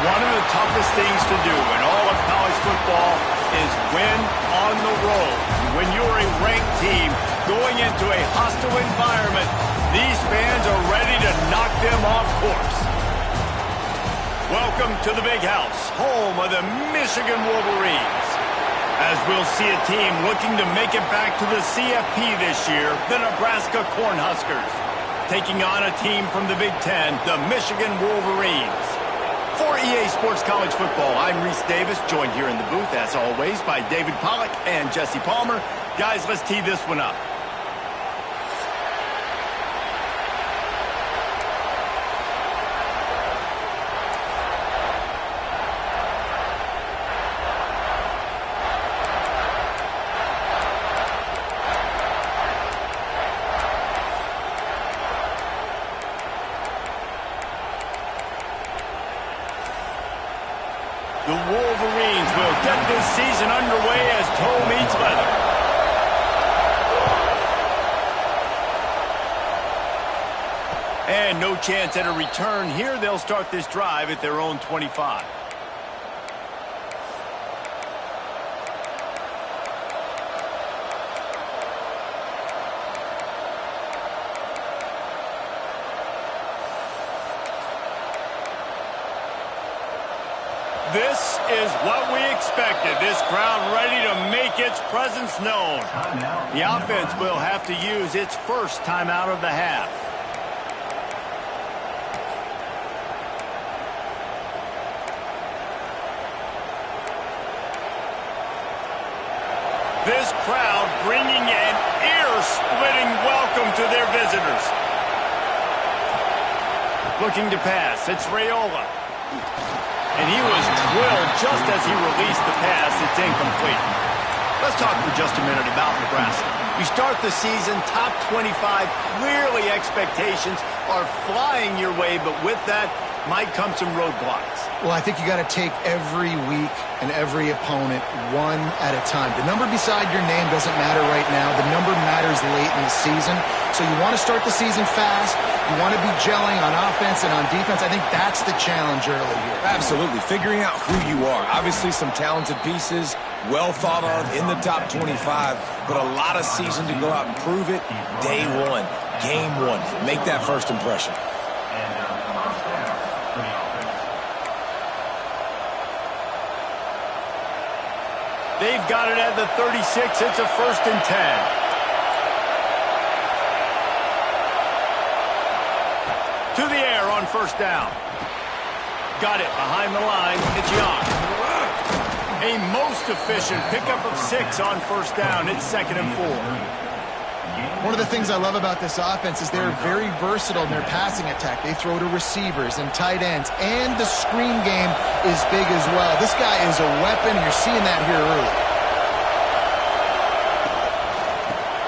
One of the toughest things to do in all of college football is win on the road. When you're a ranked team going into a hostile environment, these fans are ready to knock them off course. Welcome to the Big House, home of the Michigan Wolverines. As we'll see a team looking to make it back to the CFP this year, the Nebraska Cornhuskers, taking on a team from the Big Ten, the Michigan Wolverines. For EA Sports College Football, I'm Reese Davis, joined here in the booth, as always, by David Pollack and Jesse Palmer. Guys, let's tee this one up. The Wolverines will get this season underway as toe meets leather. And no chance at a return here. They'll start this drive at their own 25. This is what we expected. This crowd ready to make its presence known. The offense will have to use its first timeout of the half. This crowd bringing an ear-splitting welcome to their visitors. Looking to pass. It's Raiola. And he was drilled just as he released the pass. It's incomplete. Let's talk for just a minute about Nebraska. You start the season top 25. Clearly expectations are flying your way, but with that might come some roadblocks. Well, I think you got to take every week and every opponent one at a time. The number beside your name doesn't matter right now. The number matters late in the season. So you want to start the season fast. You want to be gelling on offense and on defense. I think that's the challenge early here. Absolutely. Figuring out who you are. Obviously some talented pieces, well thought of in the top 25, but a lot of season to go out and prove it. Day one, game one. Make that first impression. They've got it at the 36. It's a 1st and 10. To the air on 1st down. Got it behind the line. It's Young. A most efficient pickup of 6 on 1st down. It's 2nd and 4. One of the things I love about this offense is they're very versatile in their passing attack. They throw to receivers and tight ends, and the screen game is big as well. This guy is a weapon, and you're seeing that here early.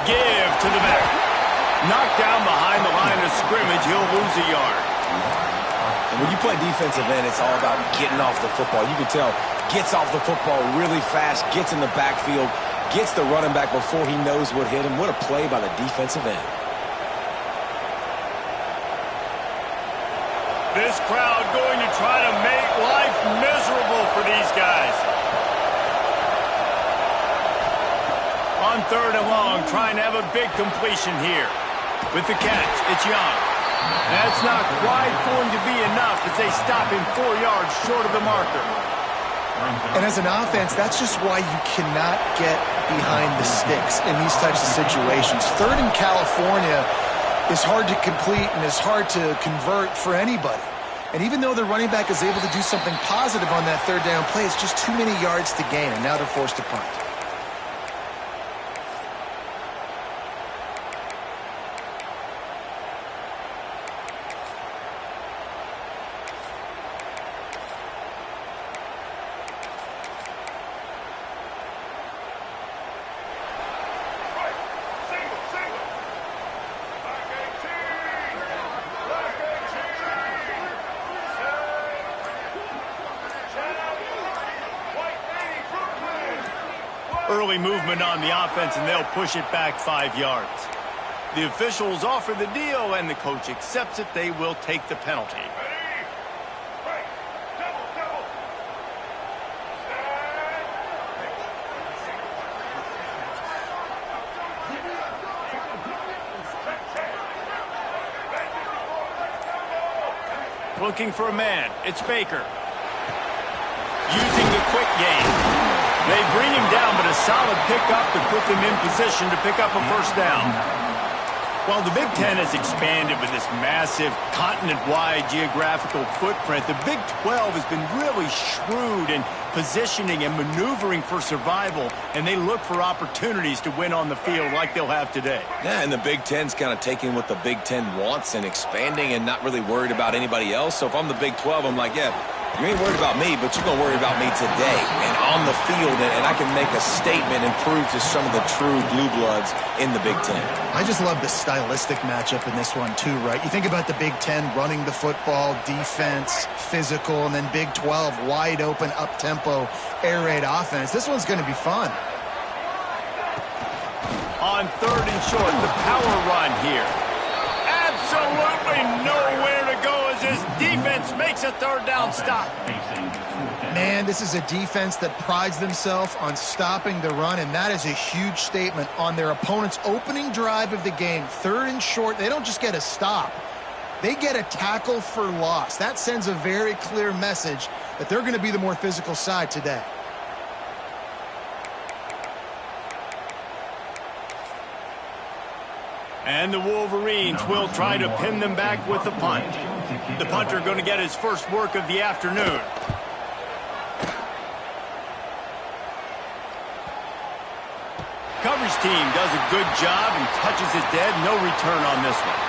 Give to the back. Knocked down behind the line of scrimmage. He'll lose a yard. And when you play defensive end, it's all about getting off the football. You can tell, gets off the football really fast, gets in the backfield, gets the running back before he knows what hit him. What a play by the defensive end. This crowd going to try to make life miserable for these guys. On 3rd and long, trying to have a big completion here. With the catch, it's Young. That's not quite going to be enough as they stop him 4 yards short of the marker. And as an offense, that's just why you cannot get behind the sticks in these types of situations. 3rd in California is hard to complete and is hard to convert for anybody. And even though the running back is able to do something positive on that 3rd down play, it's just too many yards to gain, and now they're forced to punt. Early movement on the offense, and they'll push it back 5 yards. The officials offer the deal, and the coach accepts it. They will take the penalty. looking for a man. It's Baker. Using the quick game. They bring him down, but a solid pickup to put them in position to pick up a first down. While the Big Ten has expanded with this massive continent-wide geographical footprint, the Big 12 has been really shrewd in positioning and maneuvering for survival, and they look for opportunities to win on the field like they'll have today. Yeah, and the Big Ten's kind of taking what the Big Ten wants and expanding and not really worried about anybody else. So if I'm the Big 12, I'm like, yeah, you ain't worried about me, but you're going to worry about me today and on the field, and I can make a statement and prove to some of the true blue bloods in the Big Ten. I just love the stylistic matchup in this one too, right? You think about the Big Ten running the football, defense, physical, and then Big 12 wide open, up-tempo, air raid offense. This one's going to be fun. On 3rd and short, the power run here. Absolutely nowhere to go as his defense makes a 3rd down stop. Man, this is a defense that prides themselves on stopping the run, and that is a huge statement on their opponent's opening drive of the game. 3rd and short, they don't just get a stop. They get a tackle for loss. That sends a very clear message that they're going to be the more physical side today. And the Wolverines will try to pin them back with the punt. The punter going to get his first work of the afternoon. Coverage team does a good job and touches it dead. No return on this one.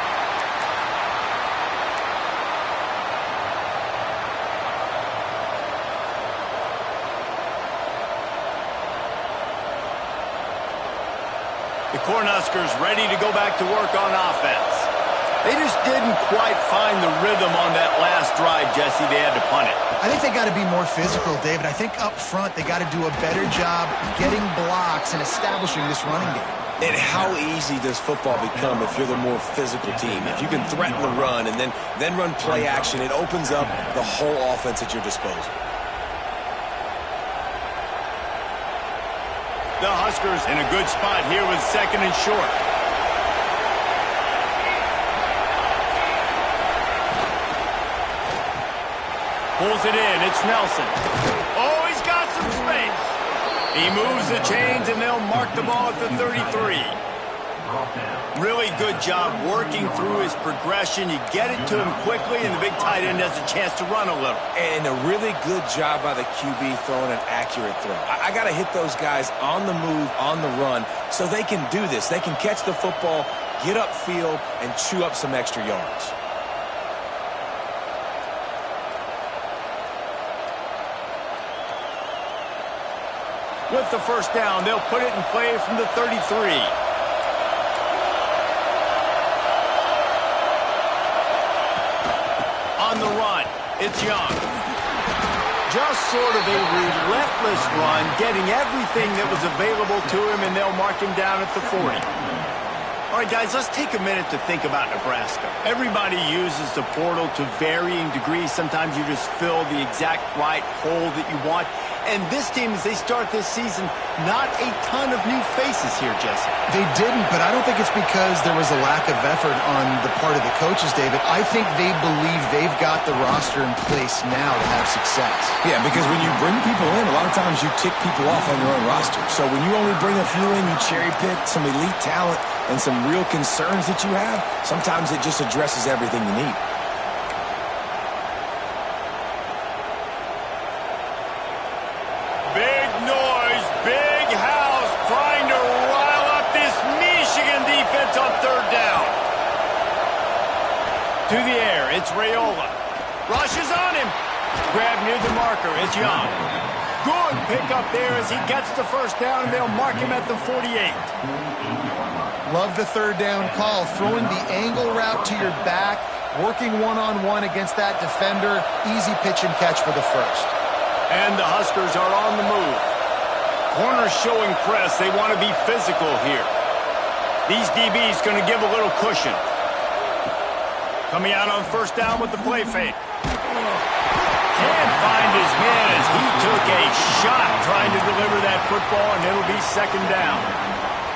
The Cornhuskers ready to go back to work on offense. They just didn't quite find the rhythm on that last drive, Jesse. They had to punt it. I think they got to be more physical, David. I think up front they got to do a better job getting blocks and establishing this running game. And how easy does football become if you're the more physical team? If you can threaten the run and then run play action, it opens up the whole offense at your disposal. The Huskers in a good spot here with 2nd and short. Pulls it in. It's Nelson. Oh, he's got some space. He moves the chains, and they'll mark the ball at the 33. Really good job working through his progression. You get it to him quickly, and the big tight end has a chance to run a little. And a really good job by the QB throwing an accurate throw. I got to hit those guys on the move, on the run, so they can do this. They can catch the football, get upfield, and chew up some extra yards. With the first down, they'll put it in play from the 33. On the run, it's Young. Just sort of a relentless run, getting everything that was available to him, and they'll mark him down at the 40. All right, guys, let's take a minute to think about Nebraska. Everybody uses the portal to varying degrees. Sometimes you just fill the exact right hole that you want. And this team, as they start this season, not a ton of new faces here, Jesse. They didn't, but I don't think it's because there was a lack of effort on the part of the coaches, David. I think they believe they've got the roster in place now to have success. Yeah, because when you bring people in, a lot of times you tick people off on your own roster. So when you only bring a few in, you cherry pick some elite talent and some real concerns that you have, sometimes it just addresses everything you need. To the air, it's Raiola. Rushes on him. Grab near the marker, it's Young. Good pickup there as he gets the first down, and they'll mark him at the 48. Love the 3rd down call. Throwing the angle route to your back, working one-on-one against that defender. Easy pitch and catch for the first. And the Huskers are on the move. Corners showing press. They want to be physical here. These DBs going to give a little cushion. Coming out on first down with the play fake. Can't find his man as he took a shot trying to deliver that football, and it'll be 2nd down.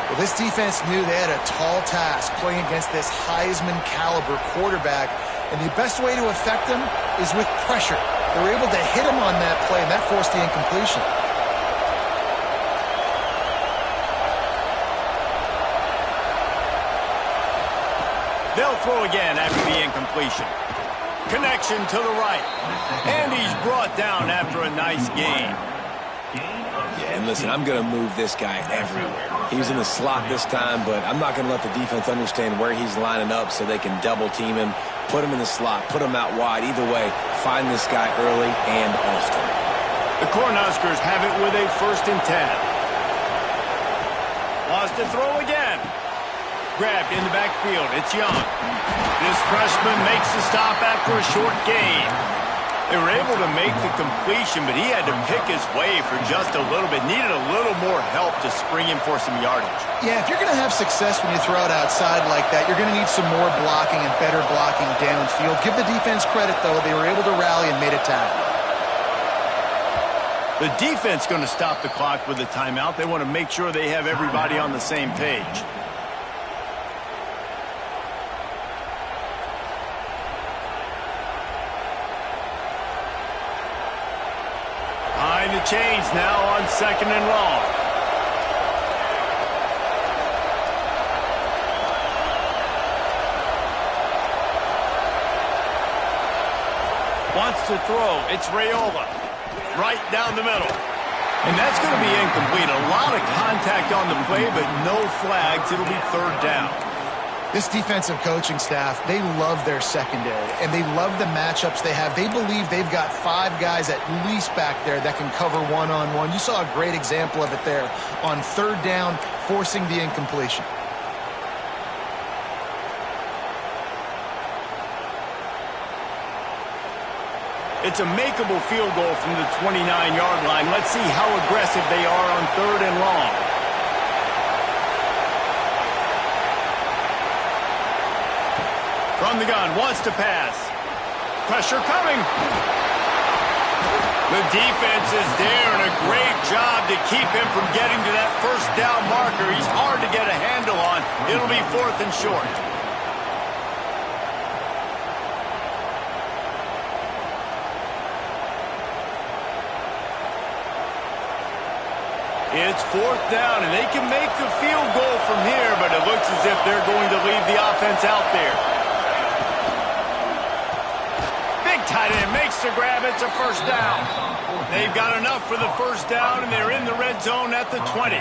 Well, this defense knew they had a tall task playing against this Heisman-caliber quarterback. And the best way to affect them is with pressure. They were able to hit him on that play, and that forced the incompletion. They'll throw again after the incompletion. Connection to the right. And he's brought down after a nice gain. Yeah, and listen, I'm going to move this guy everywhere. He was in the slot this time, but I'm not going to let the defense understand where he's lining up so they can double team him, put him in the slot, put him out wide. Either way, find this guy early and often. The Cornhuskers have it with a 1st and 10. Wants to throw again. Grabbed in the backfield. It's Young. This freshman makes the stop after a short gain. They were able to make the completion, but he had to pick his way for just a little bit. Needed a little more help to spring him for some yardage. Yeah, if you're going to have success when you throw it outside like that, you're going to need some more blocking and better blocking downfield. Give the defense credit, though. They were able to rally and made a tackle. The defense going to stop the clock with a timeout. They want to make sure they have everybody on the same page. Behind the chains now on 2nd and long. Wants to throw. It's Raiola. Right down the middle. And that's going to be incomplete. A lot of contact on the play, but no flags. It'll be 3rd down. This defensive coaching staff, they love their secondary, and they love the matchups they have. They believe they've got 5 guys at least back there that can cover one-on-one. You saw a great example of it there on 3rd down, forcing the incompletion. It's a makeable field goal from the 29-yard line. Let's see how aggressive they are on 3rd and long. From the gun, wants to pass. Pressure coming. The defense is there, and a great job to keep him from getting to that 1st down marker. He's hard to get a handle on. It'll be 4th and short. It's 4th down, and they can make the field goal from here, but it looks as if they're going to leave the offense out there. Big tight end makes the grab. It's a 1st down. They've got enough for the 1st down, and they're in the red zone at the 20.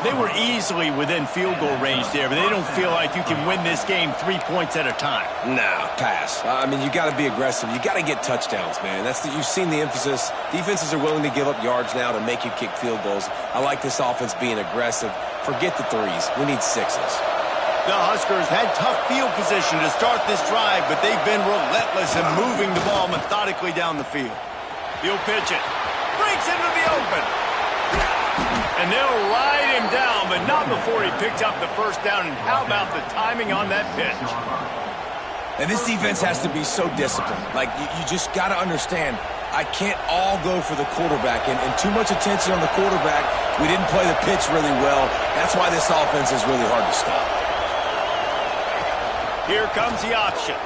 They were easily within field goal range there, but they don't feel like you can win this game 3 points at a time. Nah, pass. I mean, you got to be aggressive. You got to get touchdowns, man. You've seen the emphasis. Defenses are willing to give up yards now to make you kick field goals. I like this offense being aggressive. Forget the 3s. We need 6s. The Huskers had tough field position to start this drive, but they've been relentless in moving the ball methodically down the field. He'll pitch it. Breaks into the open. And they'll ride him down, but not before he picks up the 1st down. And how about the timing on that pitch? And this defense has to be so disciplined. Like, you just got to understand, I can't all go for the quarterback. And too much attention on the quarterback. We didn't play the pitch really well. That's why this offense is really hard to stop. Here comes the option.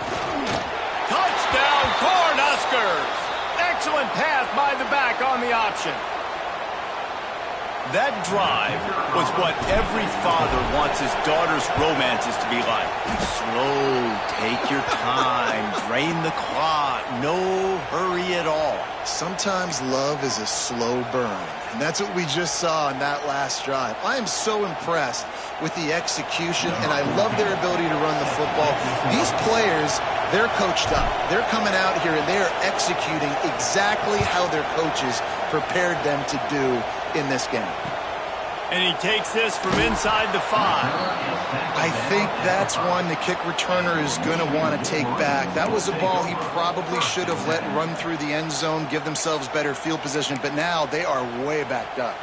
Touchdown, Cornhuskers! Excellent pass by the back on the option. That drive was what every father wants his daughter's romances to be like. Slow, take your time, drain the clock, no hurry at all. Sometimes love is a slow burn, and that's what we just saw in that last drive. I am so impressed with the execution, and I love their ability to run the football. These players, they're coached up. They're coming out here, and they are executing exactly how their coaches prepared them to do in this game. And he takes this from inside the 5. I think that's one the kick returner is going to want to take back. That was a ball he probably should have let run through the end zone, give themselves better field position, but now they are way backed up.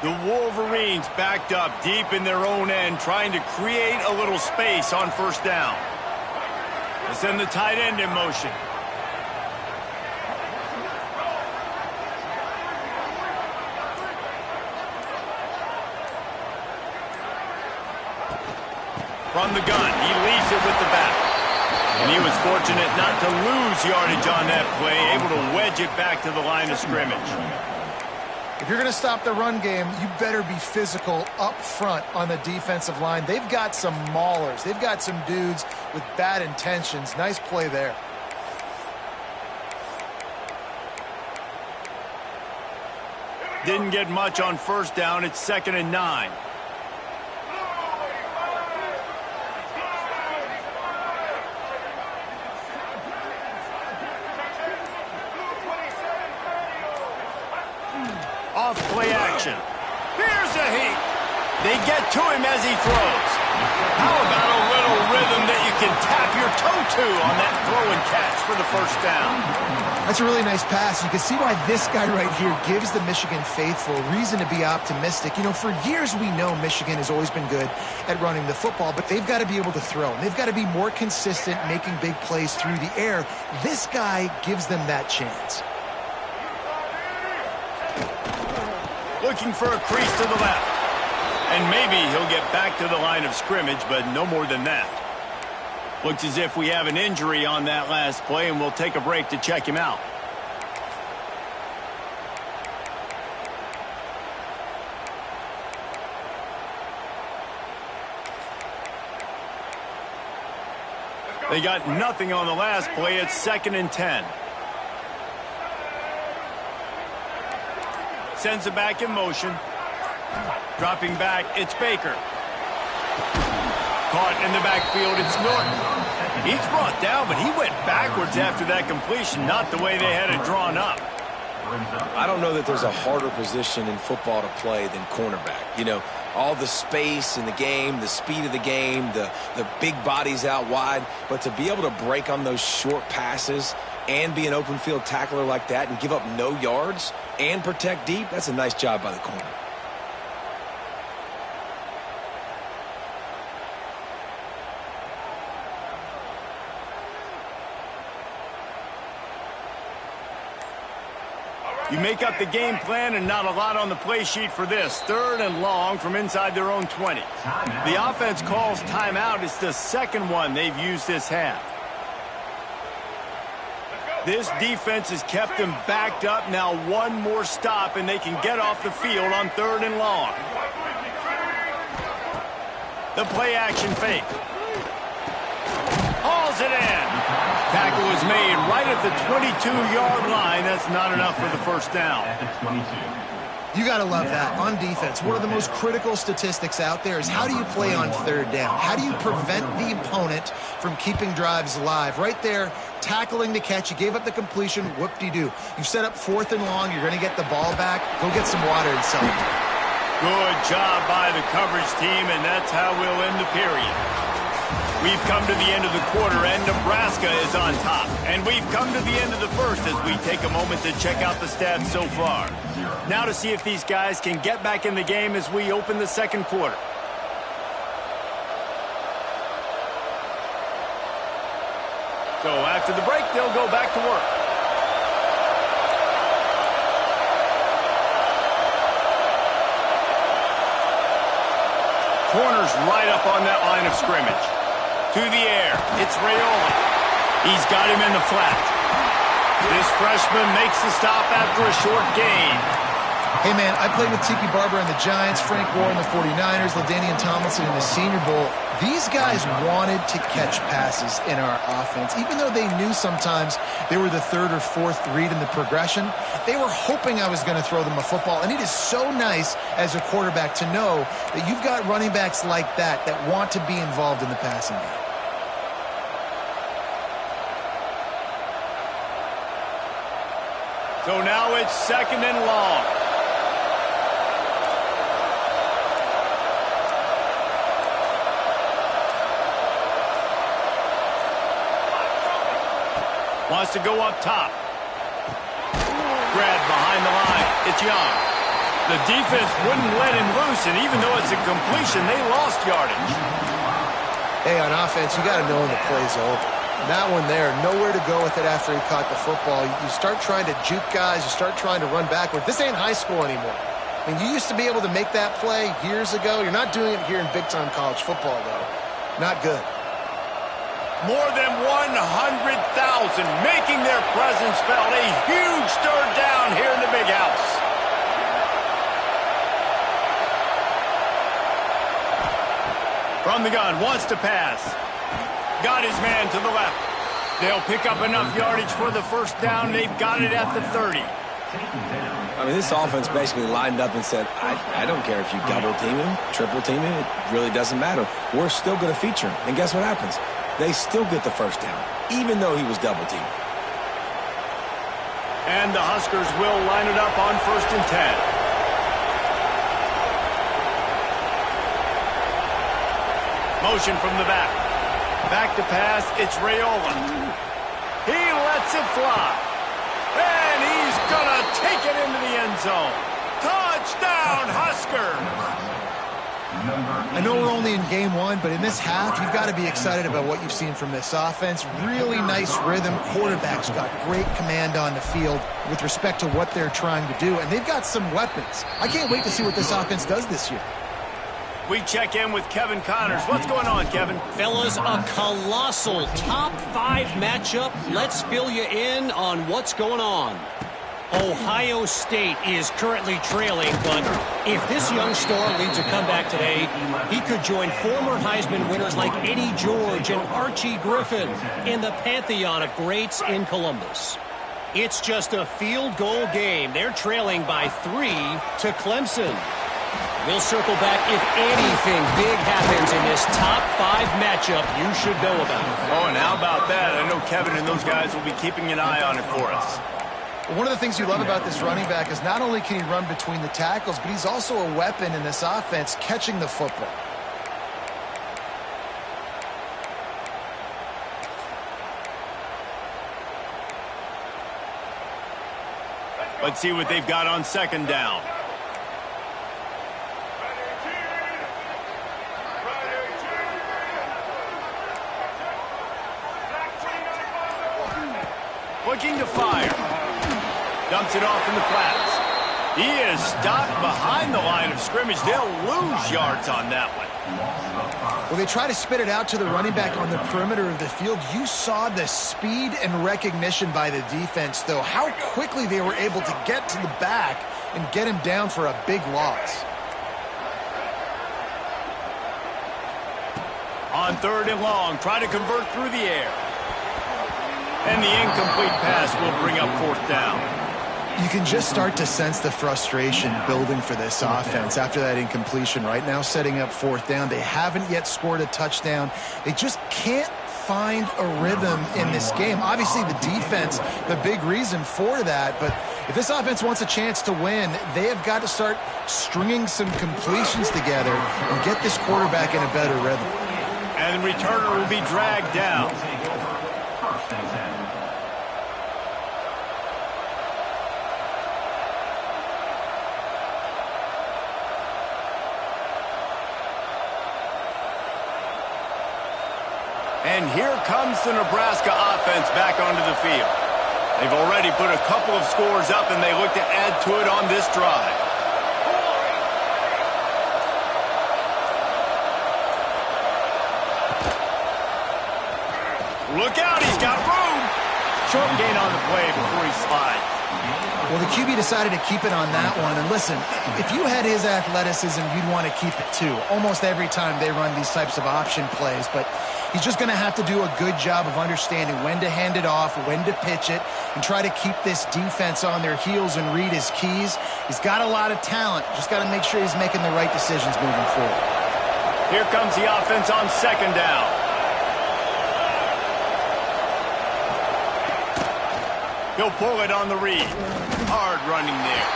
The Wolverines backed up deep in their own end, trying to create a little space on 1st down. They send the tight end in motion. From the gun, he leaves it with the back. And he was fortunate not to lose yardage on that play, able to wedge it back to the line of scrimmage. If you're going to stop the run game, you better be physical up front on the defensive line. They've got some maulers. They've got some dudes with bad intentions. Nice play there. Didn't get much on first down. It's 2nd and 9. Off play action. Here's a heat. They get to him as he throws. How about a little rhythm that you can tap your toe to on that throw and catch for the first down? That's a really nice pass. You can see why this guy right here gives the Michigan faithful reason to be optimistic. You know, for years we know Michigan has always been good at running the football, but they've got to be able to throw. They've got to be more consistent making big plays through the air. This guy gives them that chance. Looking for a crease to the left. And maybe he'll get back to the line of scrimmage, but no more than that. Looks as if we have an injury on that last play, and we'll take a break to check him out. They got nothing on the last play. It's 2nd and 10. Sends it back in motion. Dropping back, it's Baker. Caught in the backfield, it's Norton. He's brought down, but he went backwards after that completion, not the way they had it drawn up. I don't know that there's a harder position in football to play than cornerback. You know, all the space in the game, the speed of the game, the big bodies out wide. But to be able to break on those short passes and be an open field tackler like that and give up no yards and protect deep, that's a nice job by the corner. You make up the game plan and not a lot on the play sheet for this. 3rd and long from inside their own 20. The offense calls timeout. It's the second one they've used this half. This defense has kept them backed up. Now one more stop and they can get off the field on 3rd and long. The play action fake. Hauls it in. Tackle was made right at the 22-yard line. That's not enough for the first down. You got to love that. On defense, one of the most critical statistics out there is how do you play on 3rd down? How do you prevent the opponent from keeping drives alive? Right there, tackling the catch. You gave up the completion. Whoop-de-doo. You've set up 4th and long. You're going to get the ball back. Go get some water and celebrate. Good job by the coverage team, and that's how we'll end the period. We've come to the end of the quarter, and Nebraska is on top. And we've come to the end of the first as we take a moment to check out the stats so far. Now to see if these guys can get back in the game as we open the second quarter. So after the break, they'll go back to work. Corners right up on that line of scrimmage. To the air, it's Raiola. He's got him in the flat. This freshman makes the stop after a short gain. Hey, man, I played with Tiki Barber and the Giants, Frank Gore and the 49ers, LaDainian Tomlinson in the Senior Bowl. These guys wanted to catch passes in our offense. Even though they knew sometimes they were the 3rd or 4th read in the progression, they were hoping I was going to throw them a football. And it is so nice as a quarterback to know that you've got running backs like that that want to be involved in the passing game. So now it's 2nd and long. Wants to go up top. Grab behind the line. It's Young. The defense wouldn't let him loose, and even though it's a completion, they lost yardage. Hey, on offense, you got to know when the play's over. That one there, nowhere to go with it after he caught the football. You start trying to juke guys. You start trying to run backward. This ain't high school anymore. I mean, you used to be able to make that play years ago. You're not doing it here in big-time college football, though. Not good. More than 100,000 making their presence felt. A huge third down here in the big house. From the gun, wants to pass. Got his man to the left. They'll pick up enough yardage for the first down. They've got it at the 30. I mean, this offense basically lined up and said, I don't care if you double team him, triple team him. It really doesn't matter. We're still going to feature him. And guess what happens? They still get the first down, even though he was double teamed. And the Huskers will line it up on 1st and 10. Motion from the back. Back to pass. It's Raiola. He lets it fly. And he's going to take it into the end zone. Touchdown, Huskers! I know we're only in game one, but in this half, you've got to be excited about what you've seen from this offense. Really nice rhythm. Quarterback's got great command on the field with respect to what they're trying to do, and they've got some weapons. I can't wait to see what this offense does this year. We check in with Kevin Connors. What's going on, Kevin? Fellas, a colossal top 5 matchup. Let's fill you in on what's going on. Ohio State is currently trailing, but if this young star leads a comeback today, he could join former Heisman winners like Eddie George and Archie Griffin in the pantheon of greats in Columbus. It's just a field goal game. They're trailing by 3 to Clemson. We'll circle back if anything big happens in this top 5 matchup you should know about. Oh, and how about that? I know Kevin and those guys will be keeping an eye on it for us. One of the things you love about this running back is not only can he run between the tackles, but he's also a weapon in this offense catching the football. Let's see what they've got on 2nd down. Looking to fire. Dumps it off in the flats. He is stopped behind the line of scrimmage. They'll lose yards on that one. Well, they try to spit it out to the running back on the perimeter of the field. You saw the speed and recognition by the defense, though, how quickly they were able to get to the back and get him down for a big loss. On 3rd and long, try to convert through the air. And the incomplete pass will bring up 4th down. You can just start to sense the frustration building for this offense after that incompletion. Right now, setting up 4th down. They haven't yet scored a touchdown. They just can't find a rhythm in this game. Obviously, the defense, the big reason for that. But if this offense wants a chance to win, they have got to start stringing some completions together and get this quarterback in a better rhythm. And the returner will be dragged down. And here comes the Nebraska offense back onto the field. They've already put a couple of scores up, and they look to add to it on this drive. Look out, he's got room. Short gain on the play before he slides. Well, the QB decided to keep it on that one. And listen, if you had his athleticism, you'd want to keep it too. Almost every time they run these types of option plays. But he's just going to have to do a good job of understanding when to hand it off, when to pitch it, and try to keep this defense on their heels and read his keys. He's got a lot of talent. Just got to make sure he's making the right decisions moving forward. Here comes the offense on 2nd down. He'll pull it on the read. Hard running there.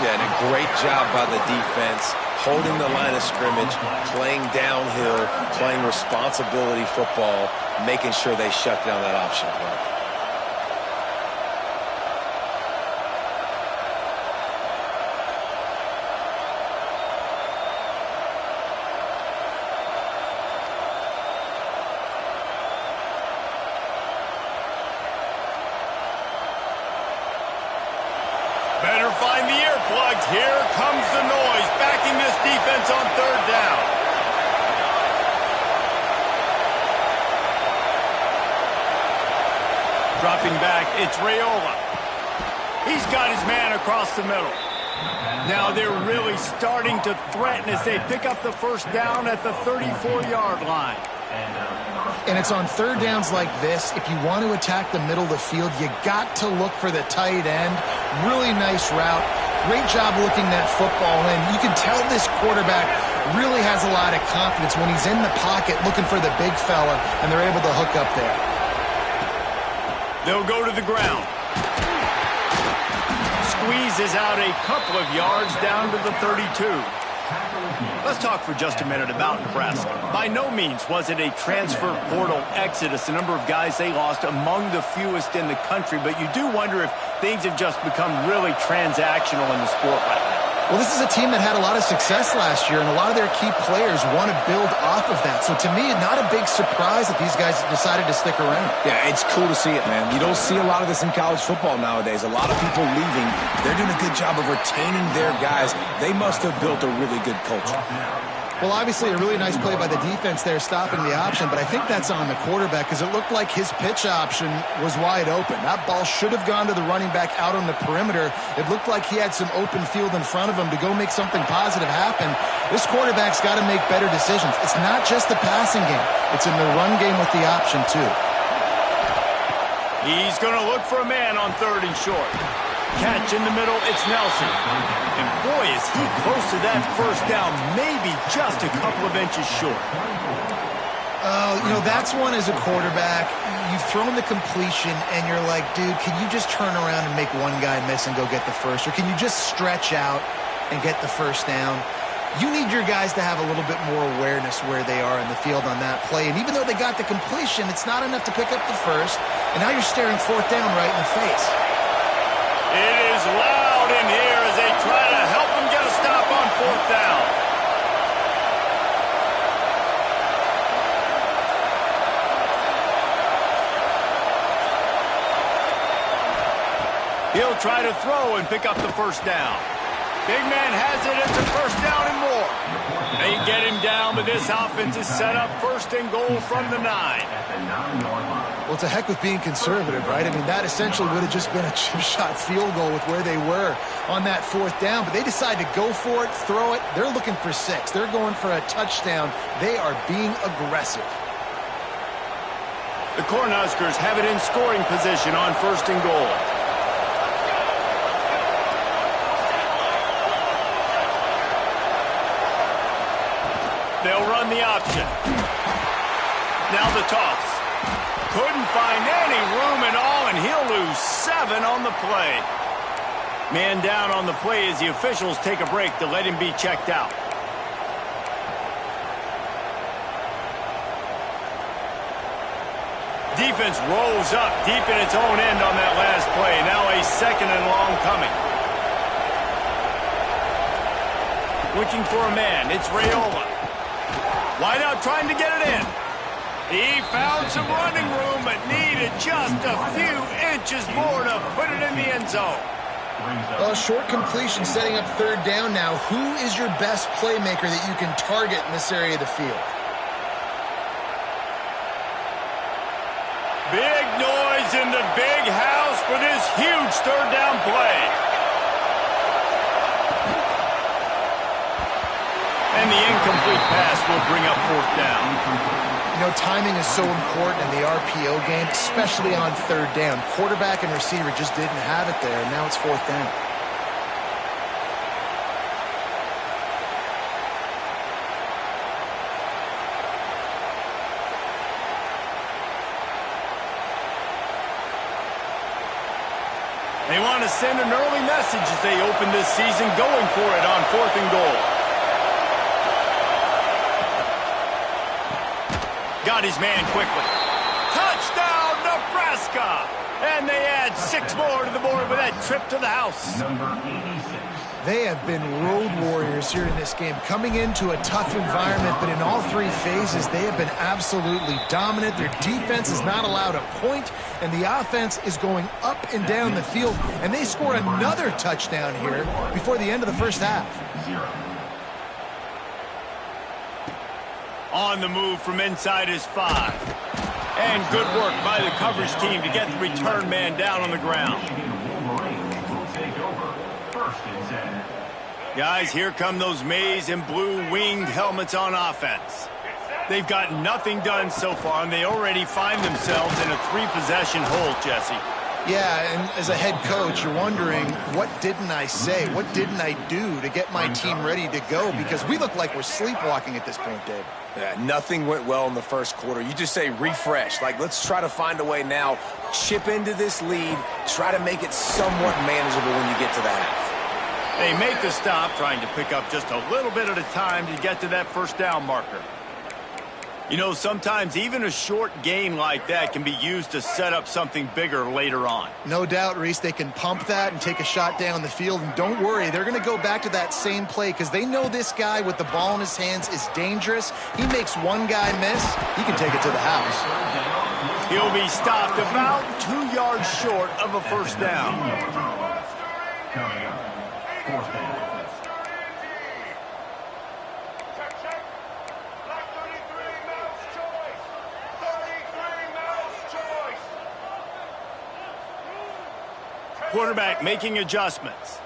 Yeah, and a great job by the defense, holding the line of scrimmage, playing downhill, playing responsibility football, making sure they shut down that option play. Better find the earplugs. Here comes the noise, backing this defense on 3rd down. Dropping back, it's Raiola. He's got his man across the middle. Now they're really starting to threaten as they pick up the first down at the 34-yard line. And it's on third downs like this. If you want to attack the middle of the field, you got to look for the tight end. Really nice route. Great job looking that football in. You can tell this quarterback really has a lot of confidence when he's in the pocket looking for the big fella, and they're able to hook up there. They'll go to the ground. Squeezes out a couple of yards down to the 32. Let's talk for just a minute about Nebraska. By no means was it a transfer portal exodus, the number of guys they lost among the fewest in the country, but you do wonder if things have just become really transactional in the sport right now. Well, this is a team that had a lot of success last year, and a lot of their key players want to build off of that. So to me, not a big surprise that these guys decided to stick around. Yeah, it's cool to see it, man. You don't see a lot of this in college football nowadays. A lot of people leaving. They're doing a good job of retaining their guys. They must have built a really good culture. Well, obviously, a really nice play by the defense there, stopping the option, but I think that's on the quarterback because it looked like his pitch option was wide open. That ball should have gone to the running back out on the perimeter. It looked like he had some open field in front of him to go make something positive happen. This quarterback's got to make better decisions. It's not just the passing game. It's in the run game with the option, too. He's going to look for a man on third and short. Catch in the middle, it's Nelson. And boy, is he close to that first down, maybe just a couple of inches short. That's one as a quarterback. You've thrown the completion, and you're like, dude, can you just turn around and make one guy miss and go get the first? Or can you just stretch out and get the first down? You need your guys to have a little bit more awareness where they are in the field on that play. And even though they got the completion, it's not enough to pick up the first. And now you're staring fourth down right in the face. It is loud in here as they try to help him get a stop on fourth down. He'll try to throw and pick up the first down. Big man has it. It's a first down and more. They get him down, but this offense is set up first and goal from the 9. Well, it's a heck with being conservative, right? I mean, that essentially would have just been a chip shot field goal with where they were on that fourth down. But they decide to go for it, throw it. They're looking for 6. They're going for a touchdown. They are being aggressive. The Cornhuskers have it in scoring position on first and goal. They'll run the option. Now the toss. Couldn't find any room at all, and he'll lose 7 on the play. Man down on the play as the officials take a break to let him be checked out. Defense rolls up deep in its own end on that last play. Now a second and long coming. Looking for a man. It's Raiola. Wide out trying to get it in. He found some running room, but needed just a few inches more to put it in the end zone. Short completion setting up third down now. Who is your best playmaker that you can target in this area of the field? Big noise in the big house for this huge third down play. And the incomplete pass will bring up fourth down. You know, timing is so important in the RPO game, especially on third down. Quarterback and receiver just didn't have it there, and now it's fourth down. They want to send an early message as they open this season, going for it on fourth and goal. Got his man quickly. Touchdown, Nebraska! And they add 6 more to the board with that trip to the house. They have been road warriors here in this game, coming into a tough environment, but in all 3 phases, they have been absolutely dominant. Their defense is not allowed a point, and the offense is going up and down the field, and they score another touchdown here before the end of the first half. On the move from inside his 5. And And good work by the coverage team to get the return man down on the ground. Guys, here come those maize and blue winged helmets on offense. They've got nothing done so far, and they already find themselves in a 3-possession hole, Jesse. Yeah, and as a head coach, you're wondering, what didn't I say? What didn't I do to get my team ready to go? Because we look like we're sleepwalking at this point, Dave. Yeah, nothing went well in the first quarter. You just say refresh. Like, let's try to find a way now, chip into this lead, try to make it somewhat manageable when you get to the half. They make the stop, trying to pick up just a little bit at a time to get to that first down marker. You know, sometimes even a short gain like that can be used to set up something bigger later on. No doubt, Reese, they can pump that and take a shot down the field. And don't worry, they're going to go back to that same play because they know this guy with the ball in his hands is dangerous. He makes one guy miss, he can take it to the house. He'll be stopped about 2 yards short of a first down. Quarterback making adjustments.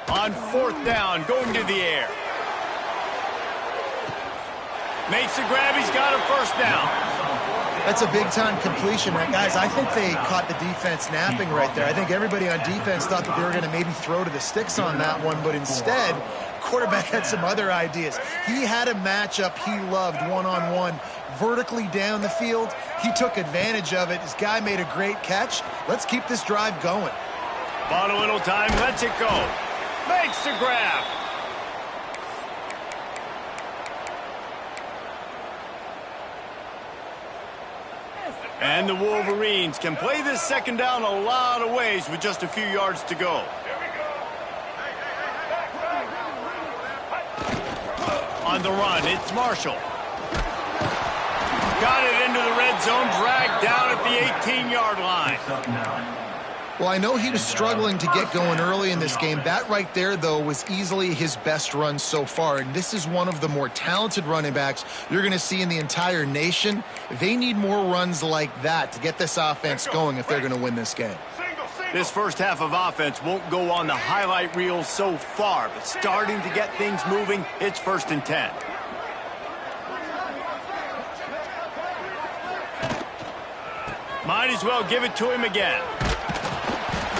On fourth down, going to the air. Makes the grab, he's got a first down. That's a big-time completion. Guys, I think they caught the defense napping right there. I think everybody on defense thought that they were going to maybe throw to the sticks on that one, but instead, quarterback had some other ideas. He had a matchup he loved one-on-one, vertically down the field. He took advantage of it. His guy made a great catch. Let's keep this drive going. Bought a little time, lets it go. Makes the grab. And the Wolverines can play this second down a lot of ways with just a few yards to go. On the run, it's Marshall. Got it into the red zone, dragged down at the 18-yard line. Well, I know he was struggling to get going early in this game. That right there, though, was easily his best run so far. And this is one of the more talented running backs you're going to see in the entire nation. They need more runs like that to get this offense going if they're going to win this game. This first half of offense won't go on the highlight reel so far, but starting to get things moving, it's 1st and 10. Might as well give it to him again.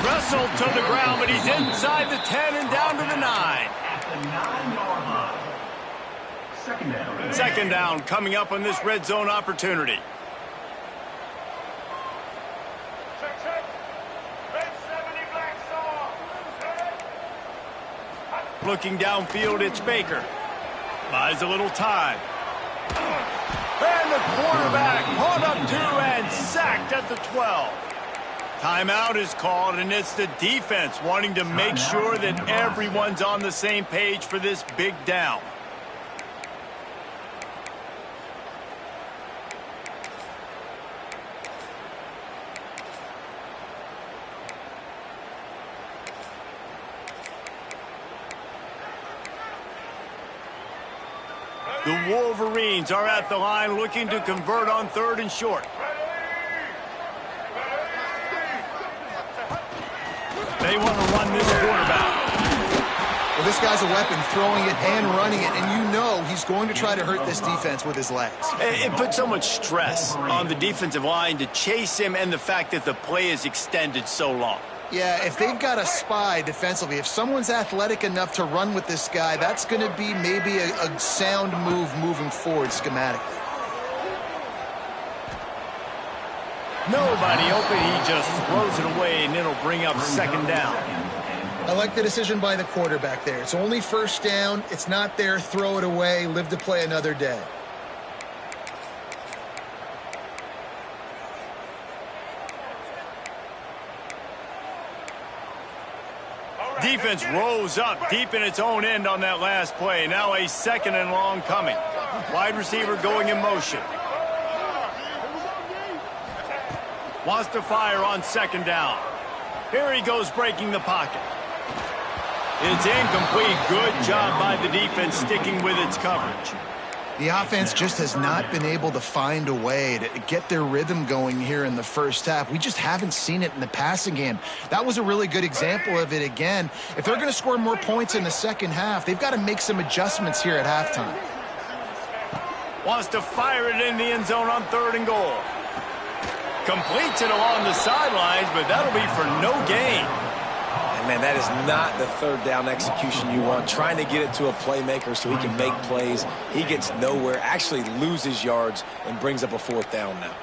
Wrestled to the ground, but he's inside the 10 and down to the 9. Second down coming up on this red zone opportunity. Looking downfield, it's Baker. Buys a little time. And the quarterback caught up to and sacked at the 12. Timeout is called, and it's the defense wanting to make sure that everyone's on the same page for this big down. The Wolverines are at the line looking to convert on 3rd and short. They want to run this quarterback. Well, this guy's a weapon, throwing it and running it, and you know he's going to try to hurt this defense with his legs. It puts so much stress on the defensive line to chase him and the fact that the play is extended so long. Yeah, if they've got a spy defensively, if someone's athletic enough to run with this guy, that's going to be maybe a sound move moving forward schematically. Nobody open, he just throws it away, and it'll bring up 2nd down. I like the decision by the quarterback there. It's only 1st down. It's not there. Throw it away. Live to play another day. Defense rose up deep in its own end on that last play. Now a 2nd and long coming. Wide receiver going in motion. Wants to fire on 2nd down. Here he goes breaking the pocket. It's incomplete. Good job by the defense sticking with its coverage. The offense just has not been able to find a way to get their rhythm going here in the first half. We just haven't seen it in the passing game. That was a really good example of it again. If they're going to score more points in the second half, they've got to make some adjustments here at halftime. Wants to fire it in the end zone on 3rd and goal. Completes it along the sidelines, but that'll be for no gain. And man, that is not the 3rd down execution you want. Trying to get it to a playmaker so he can make plays. He gets nowhere, actually loses yards, and brings up a 4th down now.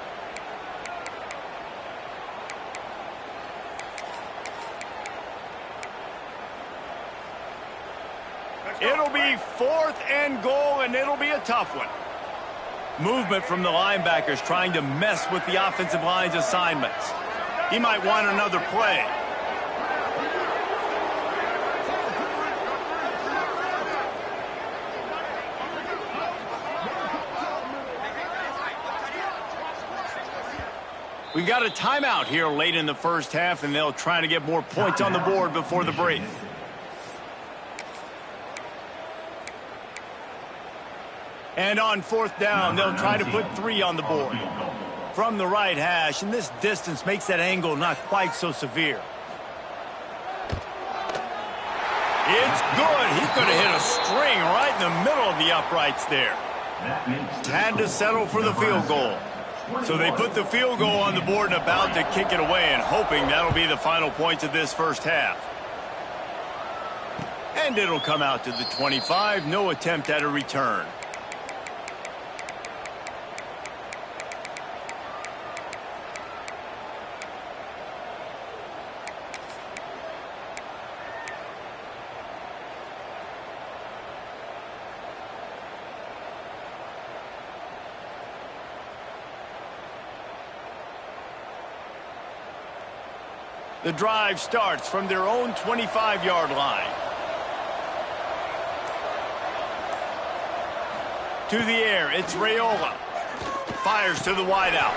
It'll be 4th and goal, and it'll be a tough one. Movement from the linebackers trying to mess with the offensive line's assignments. He might want another play. We got a timeout here late in the first half, and they'll try to get more points on the board before the break. And on 4th down, they'll try to put 3 on the board. From the right hash, and this distance makes that angle not quite so severe. It's good. He could have hit a string right in the middle of the uprights there. Had to settle for the field goal. So they put the field goal on the board and about to kick it away, and hoping that'll be the final points of this first half. And it'll come out to the 25. No attempt at a return. The drive starts from their own 25-yard line. To the air, it's Raiola. Fires to the wideout.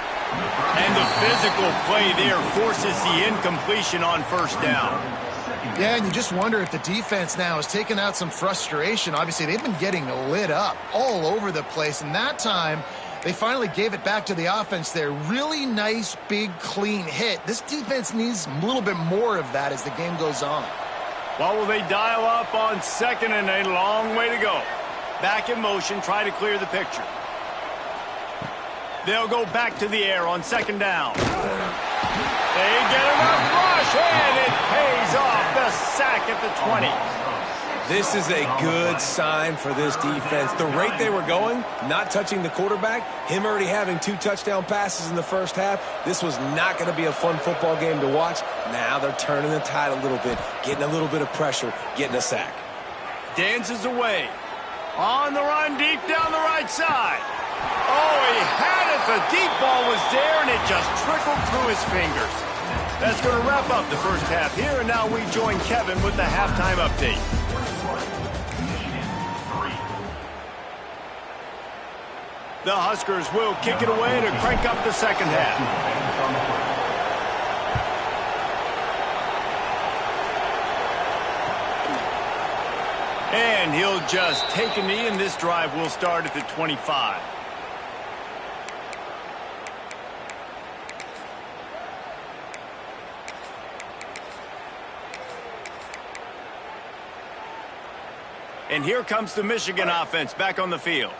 And the physical play there forces the incompletion on 1st down. Yeah, and you just wonder if the defense now has taken out some frustration. Obviously, they've been getting lit up all over the place, and that time they finally gave it back to the offense there. Really nice, big, clean hit. This defense needs a little bit more of that as the game goes on. Well, will they dial up on 2nd and a long way to go? Back in motion, try to clear the picture. They'll go back to the air on 2nd down. They get enough rush, and it pays off. The sack at the 20. This is a good sign for this defense. The rate they were going, not touching the quarterback, him already having 2 touchdown passes in the first half, this was not going to be a fun football game to watch. Now they're turning the tide a little bit, getting a little bit of pressure, getting a sack. Dances away. On the run, deep down the right side. Oh, he had it. The deep ball was there, and it just trickled through his fingers. That's going to wrap up the first half here, and now we join Kevin with the halftime update. The Huskers will kick it away to crank up the second half. And he'll just take a knee, and this drive will start at the 25. And here comes the Michigan offense back on the field.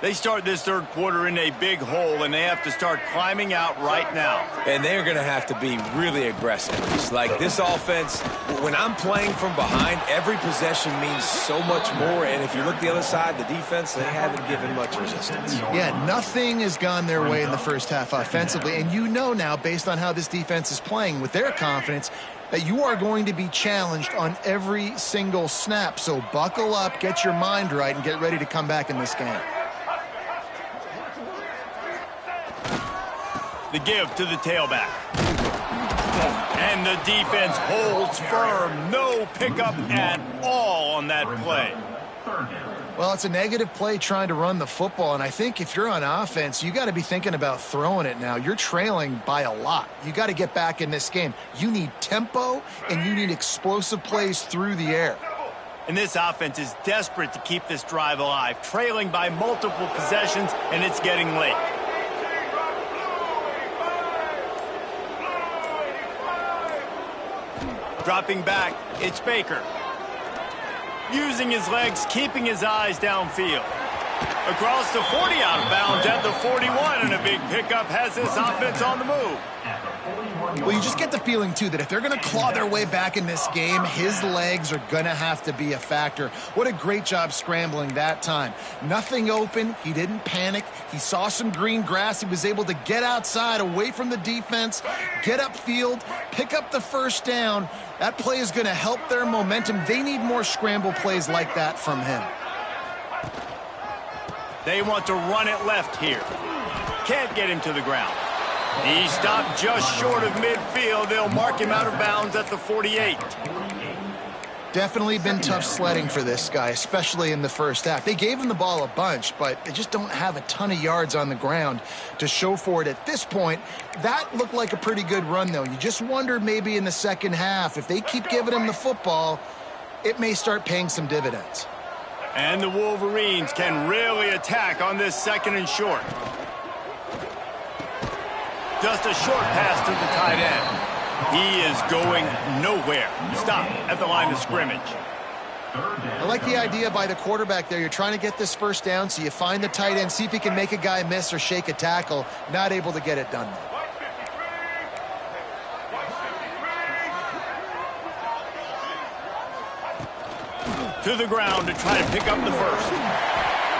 They start this third quarter in a big hole, and they have to start climbing out right now. And they're going to have to be really aggressive. It's like this offense, when I'm playing from behind, every possession means so much more. And if you look the other side, the defense, they haven't given much resistance. Yeah, nothing has gone their way in the first half offensively. And you know now, based on how this defense is playing with their confidence, that you are going to be challenged on every single snap. So buckle up, get your mind right, and get ready to come back in this game. The give to the tailback. And the defense holds firm. No pickup at all on that play. Well, it's a negative play trying to run the football, and I think if you're on offense, you got to be thinking about throwing it now. You're trailing by a lot. You got to get back in this game. You need tempo, and you need explosive plays through the air. And this offense is desperate to keep this drive alive, trailing by multiple possessions, and it's getting late. Dropping back, it's Baker. Using his legs, keeping his eyes downfield. Across the 40, out of bounds at the 41, and a big pickup has this offense on the move. Well, you just get the feeling, too, that if they're going to claw their way back in this game, his legs are going to have to be a factor. What a great job scrambling that time. Nothing open. He didn't panic. He saw some green grass. He was able to get outside, away from the defense, get upfield, pick up the first down. That play is going to help their momentum. They need more scramble plays like that from him. They want to run it left here. Can't get him to the ground. He stopped just short of midfield. They'll mark him out of bounds at the 48. Definitely been tough sledding for this guy, especially in the first half. They gave him the ball a bunch, but they just don't have a ton of yards on the ground to show for it at this point. That looked like a pretty good run, though. You just wondered maybe in the second half, if they keep giving him the football, it may start paying some dividends. And the Wolverines can really attack on this second and short. Just a short pass to the tight end. He is going nowhere. Stop at the line of scrimmage. I like the idea by the quarterback there. You're trying to get this first down, so you find the tight end, see if he can make a guy miss or shake a tackle. Not able to get it done. To the ground to try to pick up the first.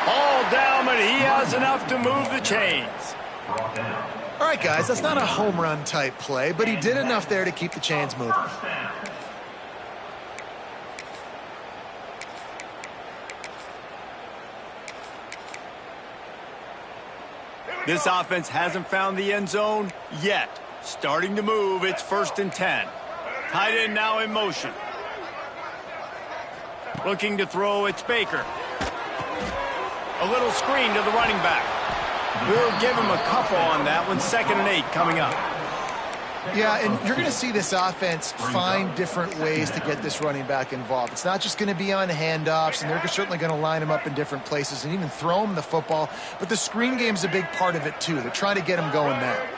All down, but he has enough to move the chains. All right, guys, that's not a home run type play, but he did enough there to keep the chains moving. This offense hasn't found the end zone yet. Starting to move, it's 1st and 10. Tight end now in motion. Looking to throw, it's Baker. A little screen to the running back. We'll give him a couple on that one. 2nd and 8 coming up. Yeah, and you're going to see this offense find different ways to get this running back involved. It's not just going to be on handoffs, and they're certainly going to line him up in different places and even throw him the football. But the screen game's a big part of it, too. They're trying to get him going there.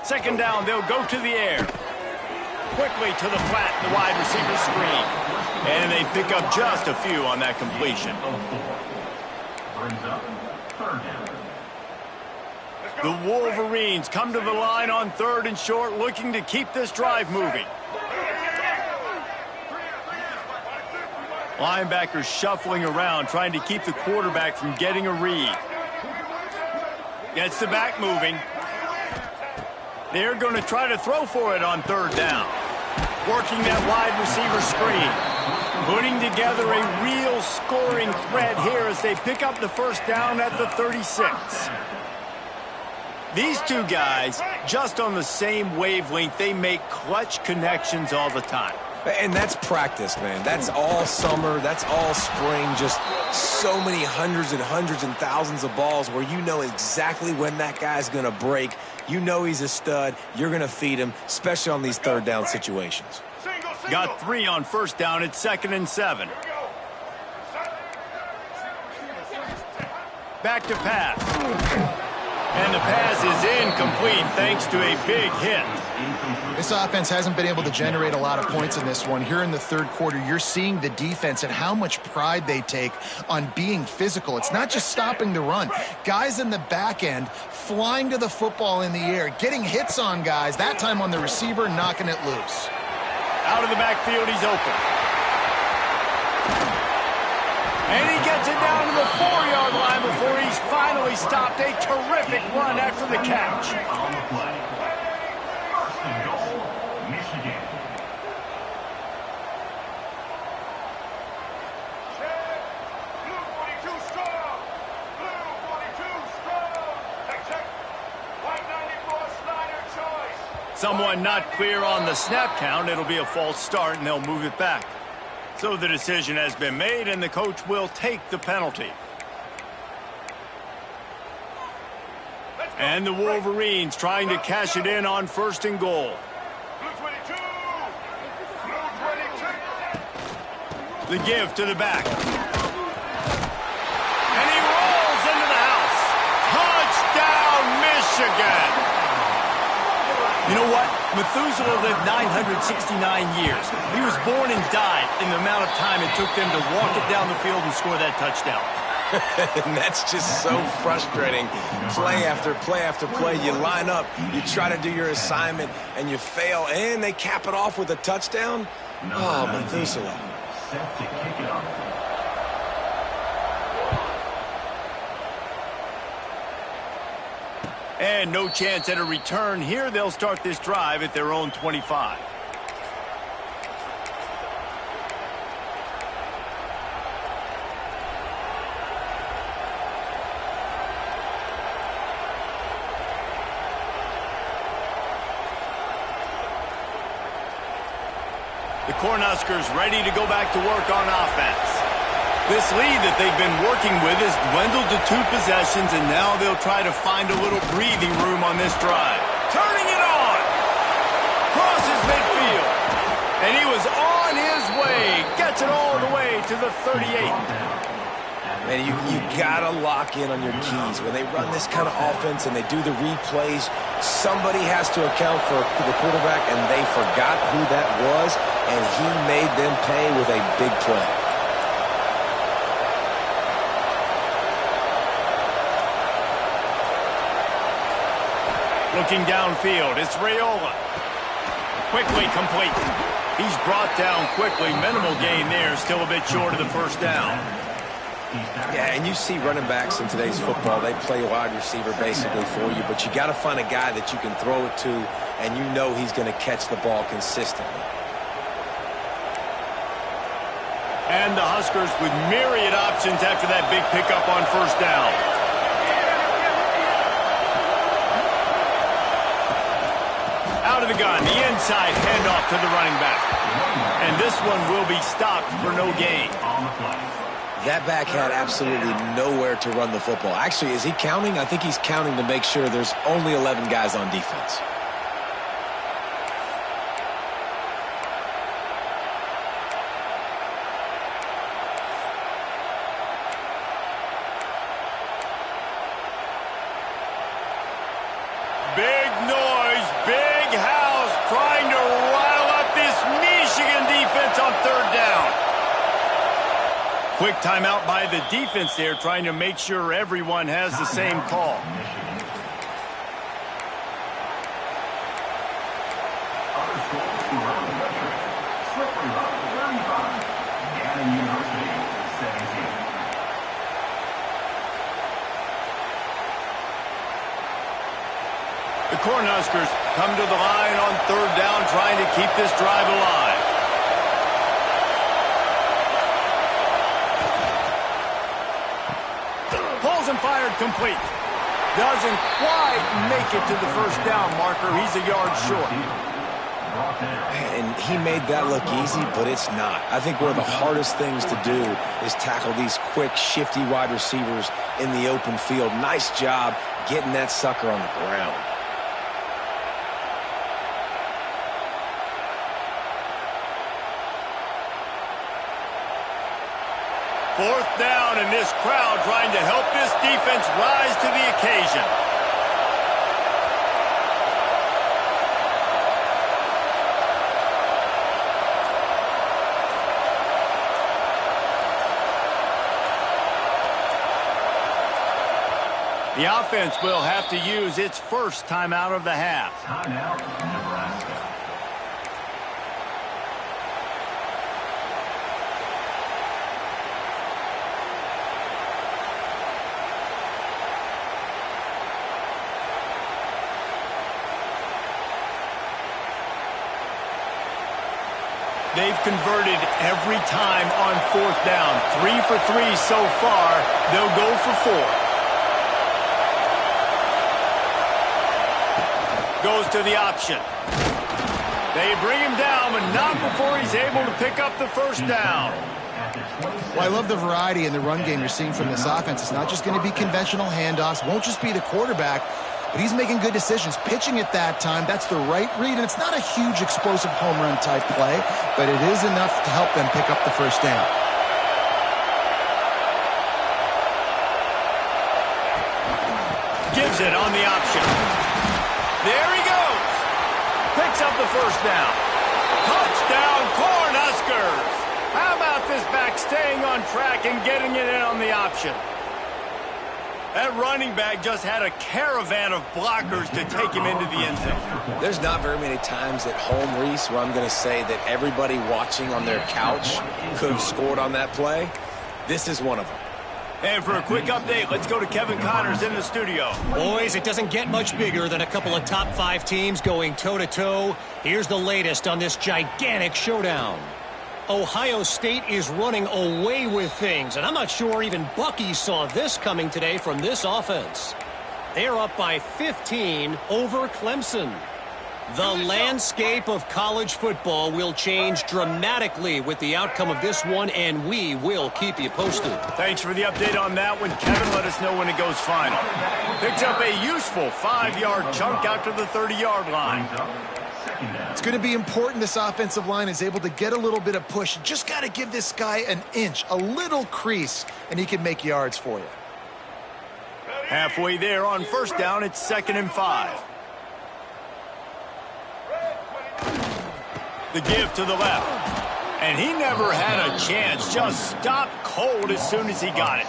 2nd down, they'll go to the air. Quickly to the flat, the wide receiver screen. And they pick up just a few on that completion. The Wolverines come to the line on 3rd and short, looking to keep this drive moving. Linebackers shuffling around, trying to keep the quarterback from getting a read. Gets the back moving. They're going to try to throw for it on 3rd down. Working that wide receiver screen. Putting together a real scoring threat here as they pick up the first down at the 36. These two guys, just on the same wavelength, they make clutch connections all the time. And that's practice, man. That's all summer. That's all spring. Just so many hundreds and thousands of balls where you know exactly when that guy's going to break. You know he's a stud. You're going to feed him, especially on these 3rd down situations. Got 3 on 1st down. It's 2nd and 7. Back to pass. And the pass is incomplete thanks to a big hit. This offense hasn't been able to generate a lot of points in this one. Here in the 3rd quarter, you're seeing the defense and how much pride they take on being physical. It's not just stopping the run. Guys in the back end flying to the football in the air, getting hits on guys, that time on the receiver, knocking it loose. Out of the backfield, he's open. And he gets it down to the 4-yard line before he's finally stopped. A terrific run after the catch. On the play. First and goal, Michigan. Blue 42 strong. Blue 42 strong. Check. White 94 Snyder choice. Someone not clear on the snap count. It'll be a false start, and they'll move it back. So the decision has been made, and the coach will take the penalty. And the Wolverines trying to cash it in on 1st and goal. Blue 22. Blue 22. The give to the back. And he rolls into the house. Touchdown, Michigan! You know what? Methuselah lived 969 years. He was born and died in the amount of time it took them to walk it down the field and score that touchdown. And that's just so frustrating. Play after play after play. You line up, you try to do your assignment, and you fail, and they cap it off with a touchdown? Oh, Methuselah. Set to kick it off. And no chance at a return here. They'll start this drive at their own 25. The Cornhuskers ready to go back to work on offense. This lead that they've been working with has dwindled to 2 possessions, and now they'll try to find a little breathing room on this drive. Turning it on! Crosses midfield. And he was on his way. Gets it all the way to the 38. Man, you got to lock in on your keys. When they run this kind of offense and they do the replays, somebody has to account for the quarterback, and they forgot who that was, and he made them pay with a big play. Looking downfield, it's Raiola. Quickly complete. He's brought down quickly. Minimal gain there, still a bit short of the first down. Yeah, and you see running backs in today's football, they play wide receiver basically for you, but you got to find a guy that you can throw it to, and you know he's going to catch the ball consistently. And the Huskers with myriad options after that big pickup on first down. Out of the gun, the inside handoff to the running back. And this one will be stopped for no gain. That back had absolutely nowhere to run the football. Actually, is he counting? I think he's counting to make sure there's only 11 guys on defense. Big noise, big house, trying to rile up this Michigan defense on third down. Quick timeout by the defense there, trying to make sure everyone has the same call. The Cornhuskers come to the line on third down, trying to keep this drive alive. Pulls and fired complete. Doesn't quite make it to the first down marker. He's a yard short. And he made that look easy, but it's not. I think one of the hardest things to do is tackle these quick, shifty wide receivers in the open field. Nice job getting that sucker on the ground. Fourth down, and this crowd trying to help this defense rise to the occasion. The offense will have to use its first timeout of the half. Timeout, Nebraska. They've converted every time on fourth down. 3 for 3 so far. They'll go for 4. Goes to the option. They bring him down, but not before he's able to pick up the first down. Well, I love the variety in the run game you're seeing from this offense. It's not just going to be conventional handoffs. Won't just be the quarterback, but he's making good decisions. Pitching at that time, that's the right read, and it's not a huge explosive home run type play, but it is enough to help them pick up the first down. Gives it on the option. There he goes. Picks up the first down. Touchdown, Cornhuskers. How about this back staying on track and getting it in on the option? That running back just had a caravan of blockers to take him into the end zone. There's not very many times at home, Reese, where I'm going to say that everybody watching on their couch could have scored on that play. This is one of them. And for a quick update, let's go to Kevin Connors in the studio. Boys, it doesn't get much bigger than a couple of top 5 teams going toe-to-toe. Here's the latest on this gigantic showdown. Ohio State is running away with things, and I'm not sure even Bucky saw this coming today from this offense. They're up by 15 over Clemson. The landscape of college football will change dramatically with the outcome of this one, and we will keep you posted. Thanks for the update on that one, Kevin. Let us know when it goes final. Picks up a useful 5-yard chunk out to the 30-yard line. It's going to be important this offensive line is able to get a little bit of push. Just got to give this guy an inch, a little crease, and he can make yards for you. Halfway there on first down, it's 2nd and 5. The give to the left. And he never had a chance. Just stopped cold as soon as he got it.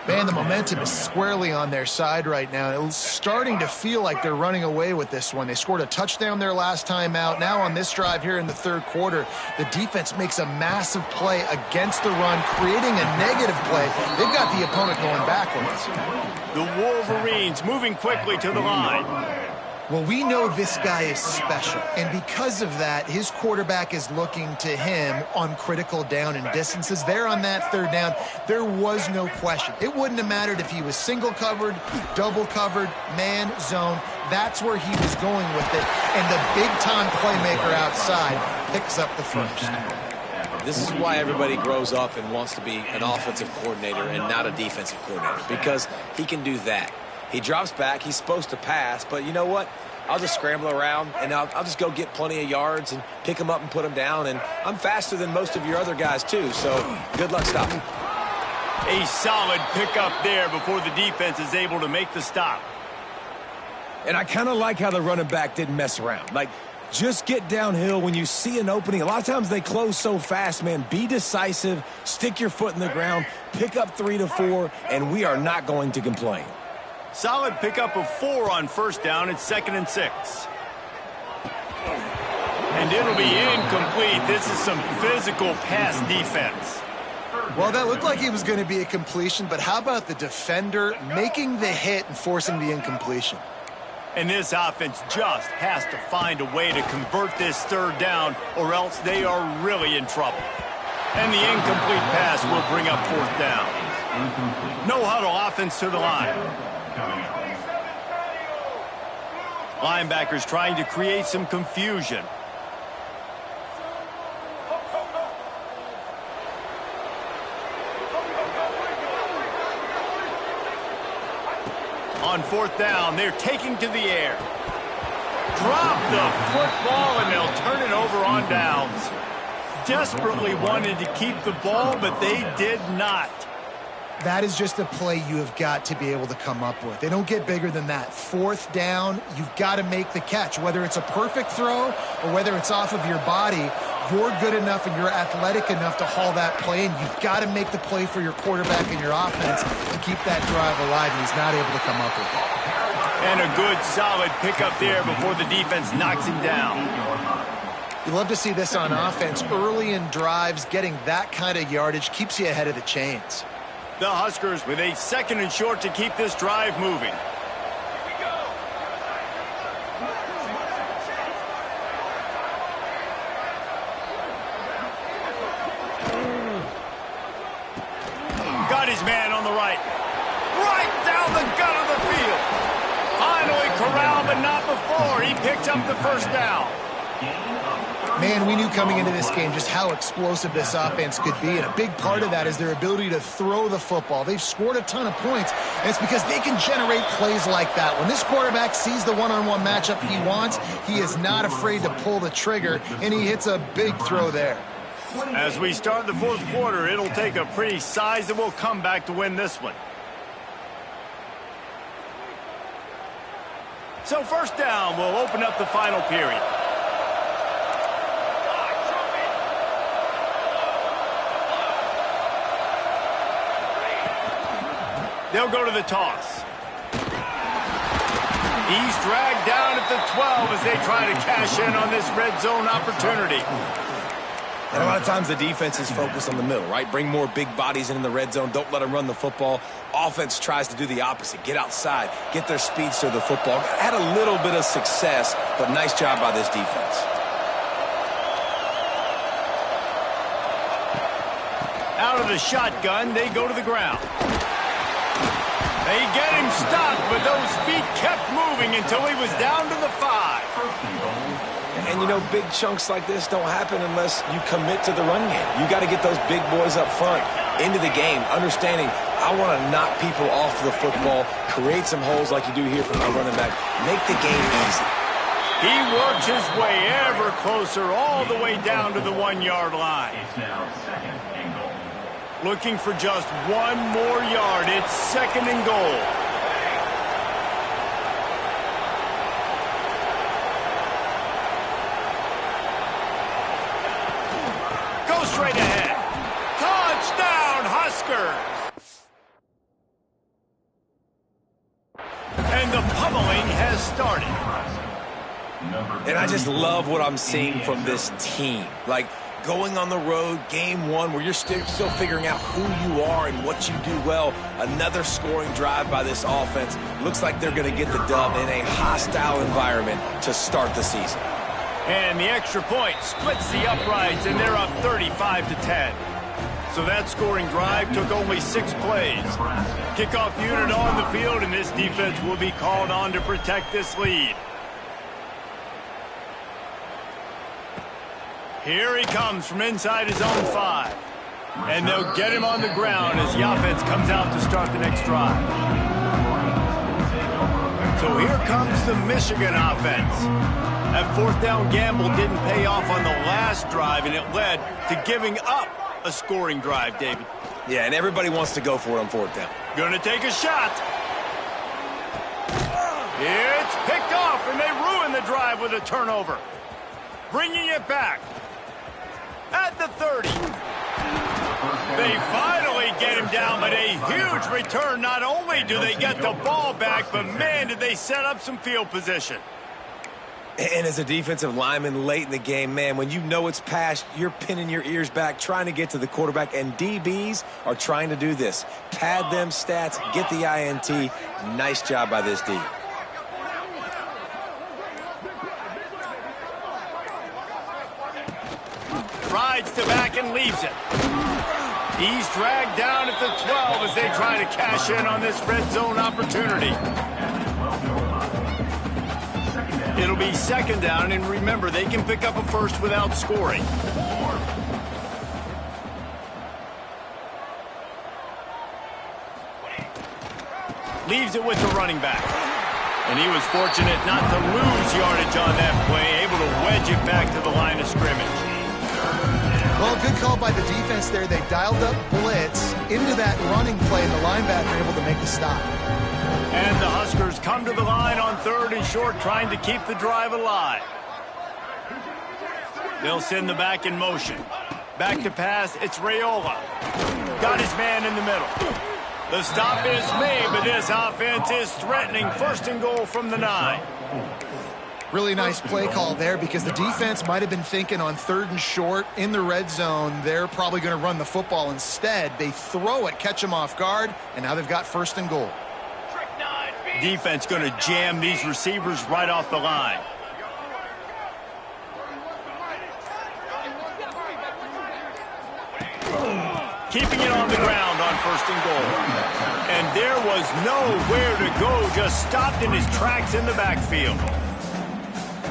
Man, the momentum is squarely on their side right now. It's starting to feel like they're running away with this one. They scored a touchdown their last time out. Now on this drive here in the third quarter, the defense makes a massive play against the run, creating a negative play. They've got the opponent going backwards. The Wolverines moving quickly to the line. Well, we know this guy is special, and because of that, his quarterback is looking to him on critical down and distances. There on that third down, there was no question. It wouldn't have mattered if he was single covered, double covered, man, zone. That's where he was going with it, and the big-time playmaker outside picks up the first. This is why everybody grows up and wants to be an offensive coordinator and not a defensive coordinator, because he can do that. He drops back. He's supposed to pass, but you know what? I'll just scramble around, and I'll just go get plenty of yards and pick them up and put them down, and I'm faster than most of your other guys, too, so good luck stopping. A solid pickup there before the defense is able to make the stop. And I kind of like how the running back didn't mess around. Like, just get downhill when you see an opening. A lot of times they close so fast, man. Be decisive, stick your foot in the ground, pick up 3 to 4, and we are not going to complain. Solid pickup of 4 on first down. It's 2nd and 6. And it'll be incomplete. This is some physical pass defense. Well, that looked like it was going to be a completion, but how about the defender making the hit and forcing the incompletion? And this offense just has to find a way to convert this third down, or else they are really in trouble. And the incomplete pass will bring up fourth down. No huddle offense to the line. Linebackers trying to create some confusion. On fourth down, they're taking to the air. Drop the football, and they'll turn it over on downs. Desperately wanted to keep the ball, but they did not. That is just a play you have got to be able to come up with. They don't get bigger than that. Fourth down, you've got to make the catch. Whether it's a perfect throw or whether it's off of your body, you're good enough and you're athletic enough to haul that play, and you've got to make the play for your quarterback and your offense to keep that drive alive, and he's not able to come up with it. And a good, solid pickup there before the defense knocks him down. You love to see this on offense. Early in drives, getting that kind of yardage keeps you ahead of the chains. The Huskers with a 2nd and short to keep this drive moving. Got his man on the right. Right down the gut of the field. Finally corralled, but not before. He picked up the first down. Man, we knew coming into this game just how explosive this offense could be, and a big part of that is their ability to throw the football. They've scored a ton of points, and it's because they can generate plays like that. When this quarterback sees the one-on-one matchup he wants, he is not afraid to pull the trigger, and he hits a big throw there. As we start the fourth quarter, it'll take a pretty sizable comeback to win this one. So first down will open up the final period. They'll go to the toss. He's dragged down at the 12 as they try to cash in on this red zone opportunity. And a lot of times the defense is focused on the middle, right? Bring more big bodies in the red zone. Don't let them run the football. Offense tries to do the opposite. Get outside. Get their speeds to the football. Had a little bit of success, but nice job by this defense. Out of the shotgun, they go to the ground. They get him stopped, but those feet kept moving until he was down to the 5. And, you know, big chunks like this don't happen unless you commit to the run game. You got to get those big boys up front into the game, understanding I want to knock people off the football, create some holes like you do here from my running back, make the game easy. He works his way ever closer all the way down to the 1-yard line. It's now second and goal. Looking for just one more yard. It's second and goal. Go straight ahead. Touchdown, Huskers! And the pummeling has started. And I just love what I'm seeing from this team. Like, going on the road, game one, where you're still figuring out who you are and what you do well. Another scoring drive by this offense. Looks like they're going to get the dub in a hostile environment to start the season. And the extra point splits the uprights, and they're up 35-10. So that scoring drive took only 6 plays. Kickoff unit on the field, and this defense will be called on to protect this lead. Here he comes from inside his own 5. And they'll get him on the ground as the offense comes out to start the next drive. So here comes the Michigan offense. That fourth down gamble didn't pay off on the last drive, and it led to giving up a scoring drive, David. Yeah, and everybody wants to go for it on fourth down. Gonna take a shot. It's picked off, and they ruin the drive with a turnover. Bringing it back. At the 30. They finally get him down, but a huge return. Not only do they get the ball back, but man, did they set up some field position. And as a defensive lineman late in the game, man, when you know it's past, you're pinning your ears back, trying to get to the quarterback, and DBs are trying to do this. Pad them stats, get the INT. Nice job by this D. Rides to back and leaves it. He's dragged down at the 12 as they try to cash in on this red zone opportunity. It'll be second down, and remember, they can pick up a first without scoring. Leaves it with the running back. And he was fortunate not to lose yardage on that play, able to wedge it back to the line of scrimmage. Well, good call by the defense there. They dialed up blitz into that running play, and the linebacker able to make the stop. And the Huskers come to the line on 3rd and short, trying to keep the drive alive. They'll send the back in motion. Back to pass, it's Raiola. Got his man in the middle. The stop is made, but this offense is threatening 1st and goal from the 9. Really nice play call there, because the defense might have been thinking on 3rd and short in the red zone, they're probably going to run the football. Instead, they throw it, catch them off guard, and now they've got 1st and goal. Defense going to jam these receivers right off the line. Keeping it on the ground on 1st and goal. And there was nowhere to go, just stopped in his tracks in the backfield.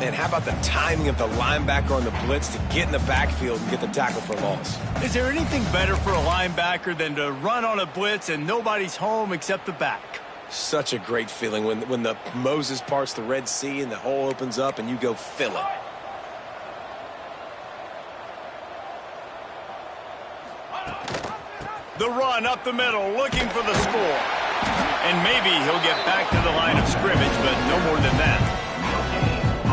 And how about the timing of the linebacker on the blitz to get in the backfield and get the tackle for loss? Is there anything better for a linebacker than to run on a blitz and nobody's home except the back? Such a great feeling when the Moses parts the Red Sea and the hole opens up and you go fill it. The run up the middle, looking for the score. And maybe he'll get back to the line of scrimmage, but no more than that.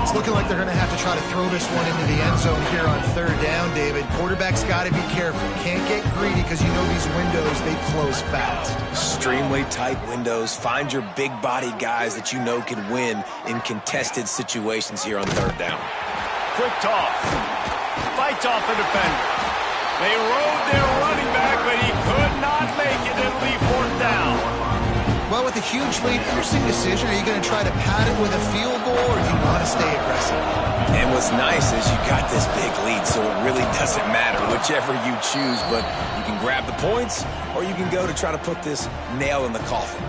It's looking like they're going to have to try to throw this one into the end zone here on third down, David. Quarterback's got to be careful. Can't get greedy because you know these windows, they close fast. Extremely tight windows. Find your big-bodied guys that you know can win in contested situations here on third down. Quick toss. Fights off the defender. They rode their running back, but he could not make it and leave fourth down. Well, with a huge lead, interesting decision. Are you going to try to pad it with a field goal, or do you want to stay aggressive? And what's nice is you got this big lead, so it really doesn't matter whichever you choose, but you can grab the points, or you can go to try to put this nail in the coffin.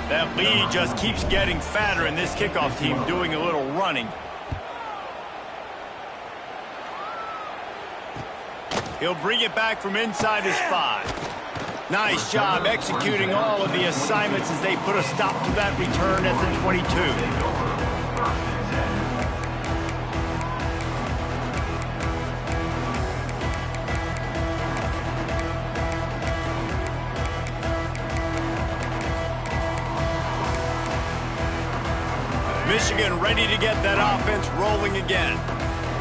That lead just keeps getting fatter, and this kickoff team doing a little running. He'll bring it back from inside his 5. Nice job executing all of the assignments as they put a stop to that return at the 22. Michigan ready to get that offense rolling again.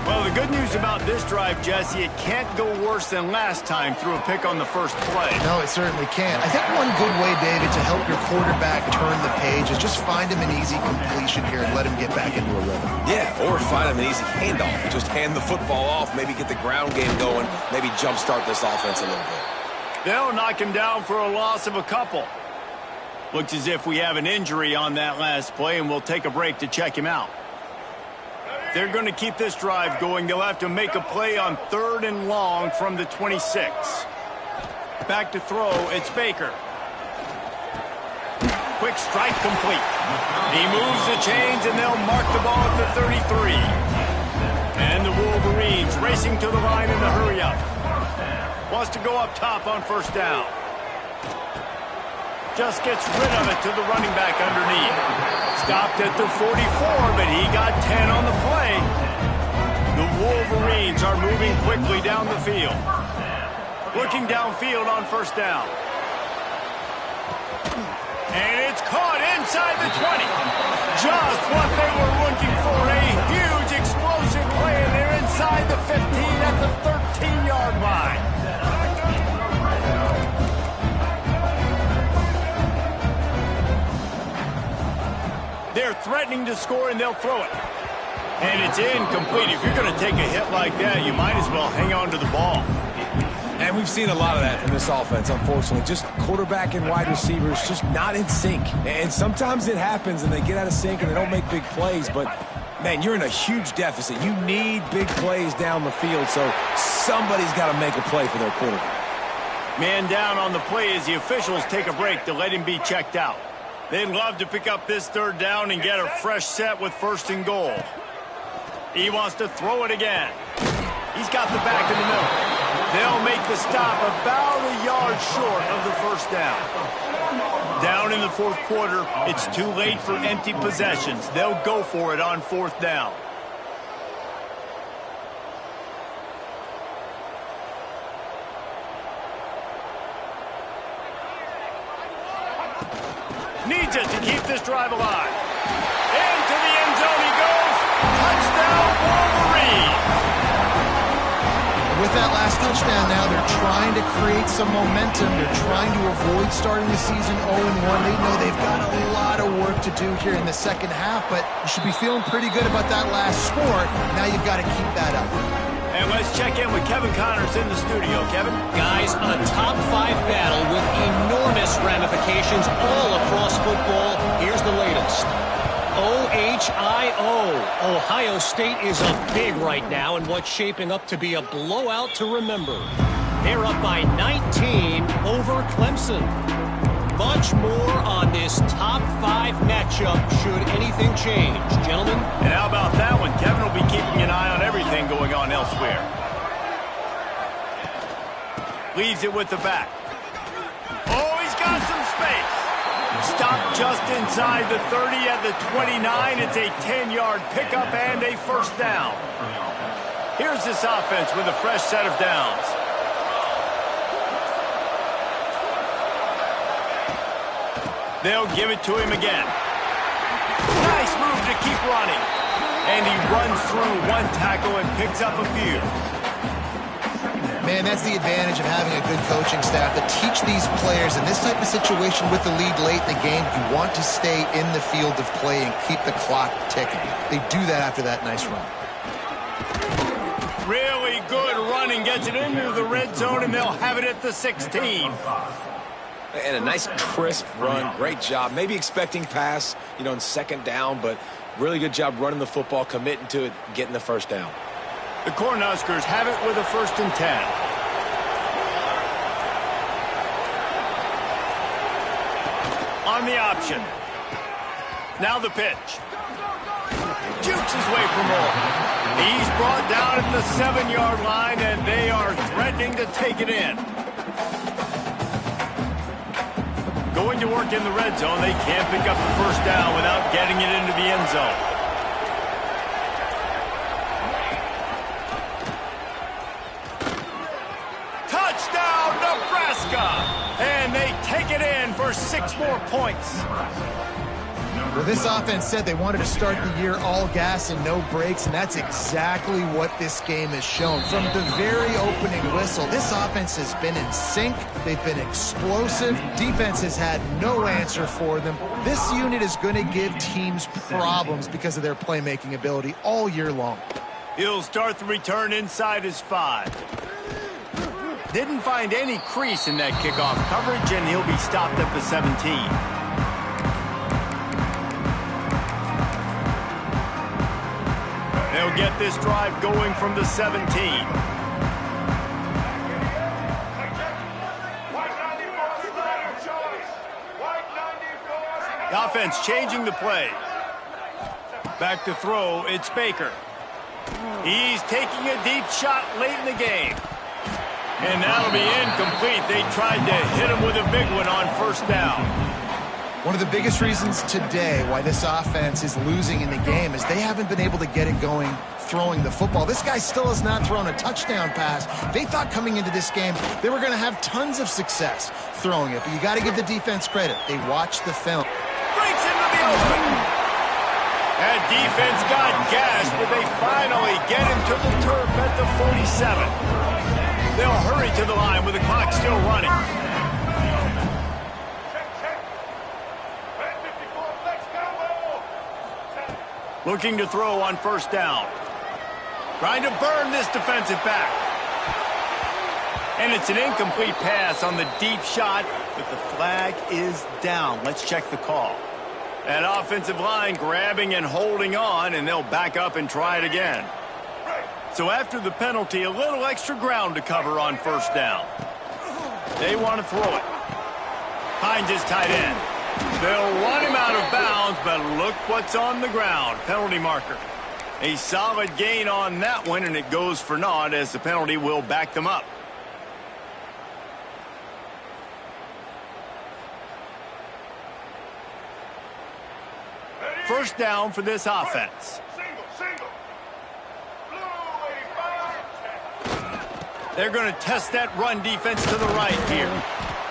Well, the good news about this drive, Jesse, it can't go worse than last time through a pick on the first play. No, it certainly can't. I think one good way, David, to help your quarterback turn the page is just find him an easy completion here and let him get back into a rhythm. Yeah, or find him an easy handoff. Just hand the football off, maybe get the ground game going, maybe jumpstart this offense a little bit. They'll knock him down for a loss of a couple. Looks as if we have an injury on that last play, and we'll take a break to check him out. They're going to keep this drive going. They'll have to make a play on 3rd and long from the 26. Back to throw, it's Baker. Quick strike complete. He moves the chains, and they'll mark the ball at the 33. And the Wolverines racing to the line in the hurry-up. Wants to go up top on first down. Just gets rid of it to the running back underneath. Stopped at the 44, but he got 10 on the play. The Wolverines are moving quickly down the field. Looking downfield on first down. And it's caught inside the 20. Just what they were looking for, a huge explosive play, and they're inside the 15 at the 13-yard line. They're threatening to score, and they'll throw it. And it's incomplete. If you're going to take a hit like that, you might as well hang on to the ball. And we've seen a lot of that from this offense, unfortunately. Just quarterback and wide receivers just not in sync. And sometimes it happens, and they get out of sync, and they don't make big plays. But, man, you're in a huge deficit. You need big plays down the field, so somebody's got to make a play for their quarterback. Man down on the play as the officials take a break to let him be checked out. They'd love to pick up this 3rd down and get a fresh set with 1st and goal. He wants to throw it again. He's got the back in the middle. They'll make the stop about a yard short of the 1st down. Down in the 4th quarter, it's too late for empty possessions. They'll go for it on 4th down. Needs it to keep this drive alive. Into the end zone he goes. Touchdown, Wolverine. With that last touchdown now, they're trying to create some momentum. They're trying to avoid starting the season 0-1. They know they've got a lot of work to do here in the second half, but you should be feeling pretty good about that last score. Now you've got to keep that up. And let's check in with Kevin Connors in the studio. Kevin? Guys, a top 5 battle with enormous ramifications all across football. Here's the latest. OHIO. Ohio State is up big right now in what's shaping up to be a blowout to remember. They're up by 19 over Clemson. Much more on this top 5 matchup should anything change. Gentlemen? And how about that one, Kevin? keeping an eye on everything going on elsewhere. Leaves it with the back. Oh, he's got some space. Stopped just inside the 30 at the 29. It's a 10-yard pickup and a first down. Here's this offense with a fresh set of downs. They'll give it to him again. Nice move to keep running. And he runs through one tackle and picks up a few. Man, that's the advantage of having a good coaching staff to teach these players in this type of situation with the lead late in the game. You want to stay in the field of play and keep the clock ticking. They do that after that nice run. Really good running, gets it into the red zone, and they'll have it at the 16. And a nice crisp run. Great job. Maybe expecting pass, in second down, but really good job running the football, committing to it, getting the first down. The Cornhuskers have it with a 1st and 10. On the option. Now the pitch. Jukes his way for more. He's brought down at the 7-yard line, and they are threatening to take it in. Going to work in the red zone, they can't pick up the first down without getting it into the end zone. And they take it in for 6 more points. Well, this offense said they wanted to start the year all gas and no brakes, and that's exactly what this game has shown. From the very opening whistle, this offense has been in sync. They've been explosive. Defense has had no answer for them. This unit is going to give teams problems because of their playmaking ability all year long. He'll start the return inside his 5. Didn't find any crease in that kickoff coverage, and he'll be stopped at the 17. They'll get this drive going from the 17. The offense changing the play. Back to throw, it's Baker. He's taking a deep shot late in the game. And that'll be incomplete. They tried to hit him with a big one on first down. One of the biggest reasons today why this offense is losing in the game is they haven't been able to get it going throwing the football. This guy still has not thrown a touchdown pass. They thought coming into this game they were going to have tons of success throwing it, but you got to give the defense credit. They watched the film. Breaks into the open. That defense got gashed, but they finally get him to the turf at the 47. They'll hurry to the line with the clock still running. Looking to throw on first down. Trying to burn this defensive back. And it's an incomplete pass on the deep shot, but the flag is down. Let's check the call. That offensive line grabbing and holding on, and they'll back up and try it again. So after the penalty, a little extra ground to cover on first down. They want to throw it. Hines is tight end. They'll run him out of bounds, but look what's on the ground. Penalty marker. A solid gain on that one, and it goes for naught as the penalty will back them up. First down for this offense. They're going to test that run defense to the right here.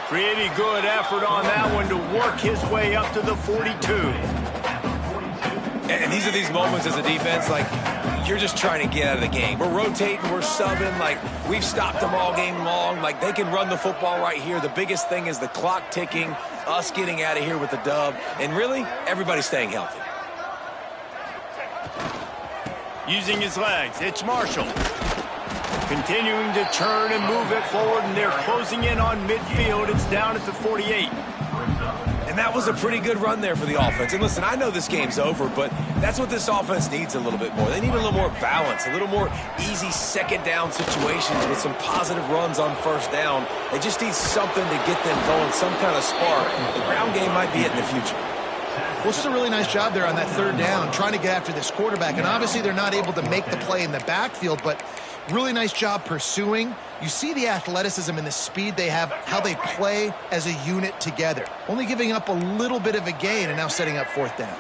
Pretty good effort on that one to work his way up to the 42. And these are these moments as a defense, like, you're just trying to get out of the game. We're rotating, we're subbing, like, we've stopped them all game long. Like, they can run the football right here. The biggest thing is the clock ticking, us getting out of here with the dub, and really, everybody staying healthy. Using his legs, it's Marshall. Continuing to turn and move it forward, and they're closing in on midfield. It's down at the 48. And that was a pretty good run there for the offense. And listen, I know this game's over, but that's what this offense needs a little bit more. They need a little more balance, a little more easy second down situations with some positive runs on first down. They just need something to get them going, some kind of spark. The ground game might be it in the future. Well, it's a really nice job there on that third down, trying to get after this quarterback. And obviously they're not able to make the play in the backfield, but really nice job pursuing. You see the athleticism and the speed they have, how they play as a unit together. Only giving up a little bit of a gain and now setting up fourth down.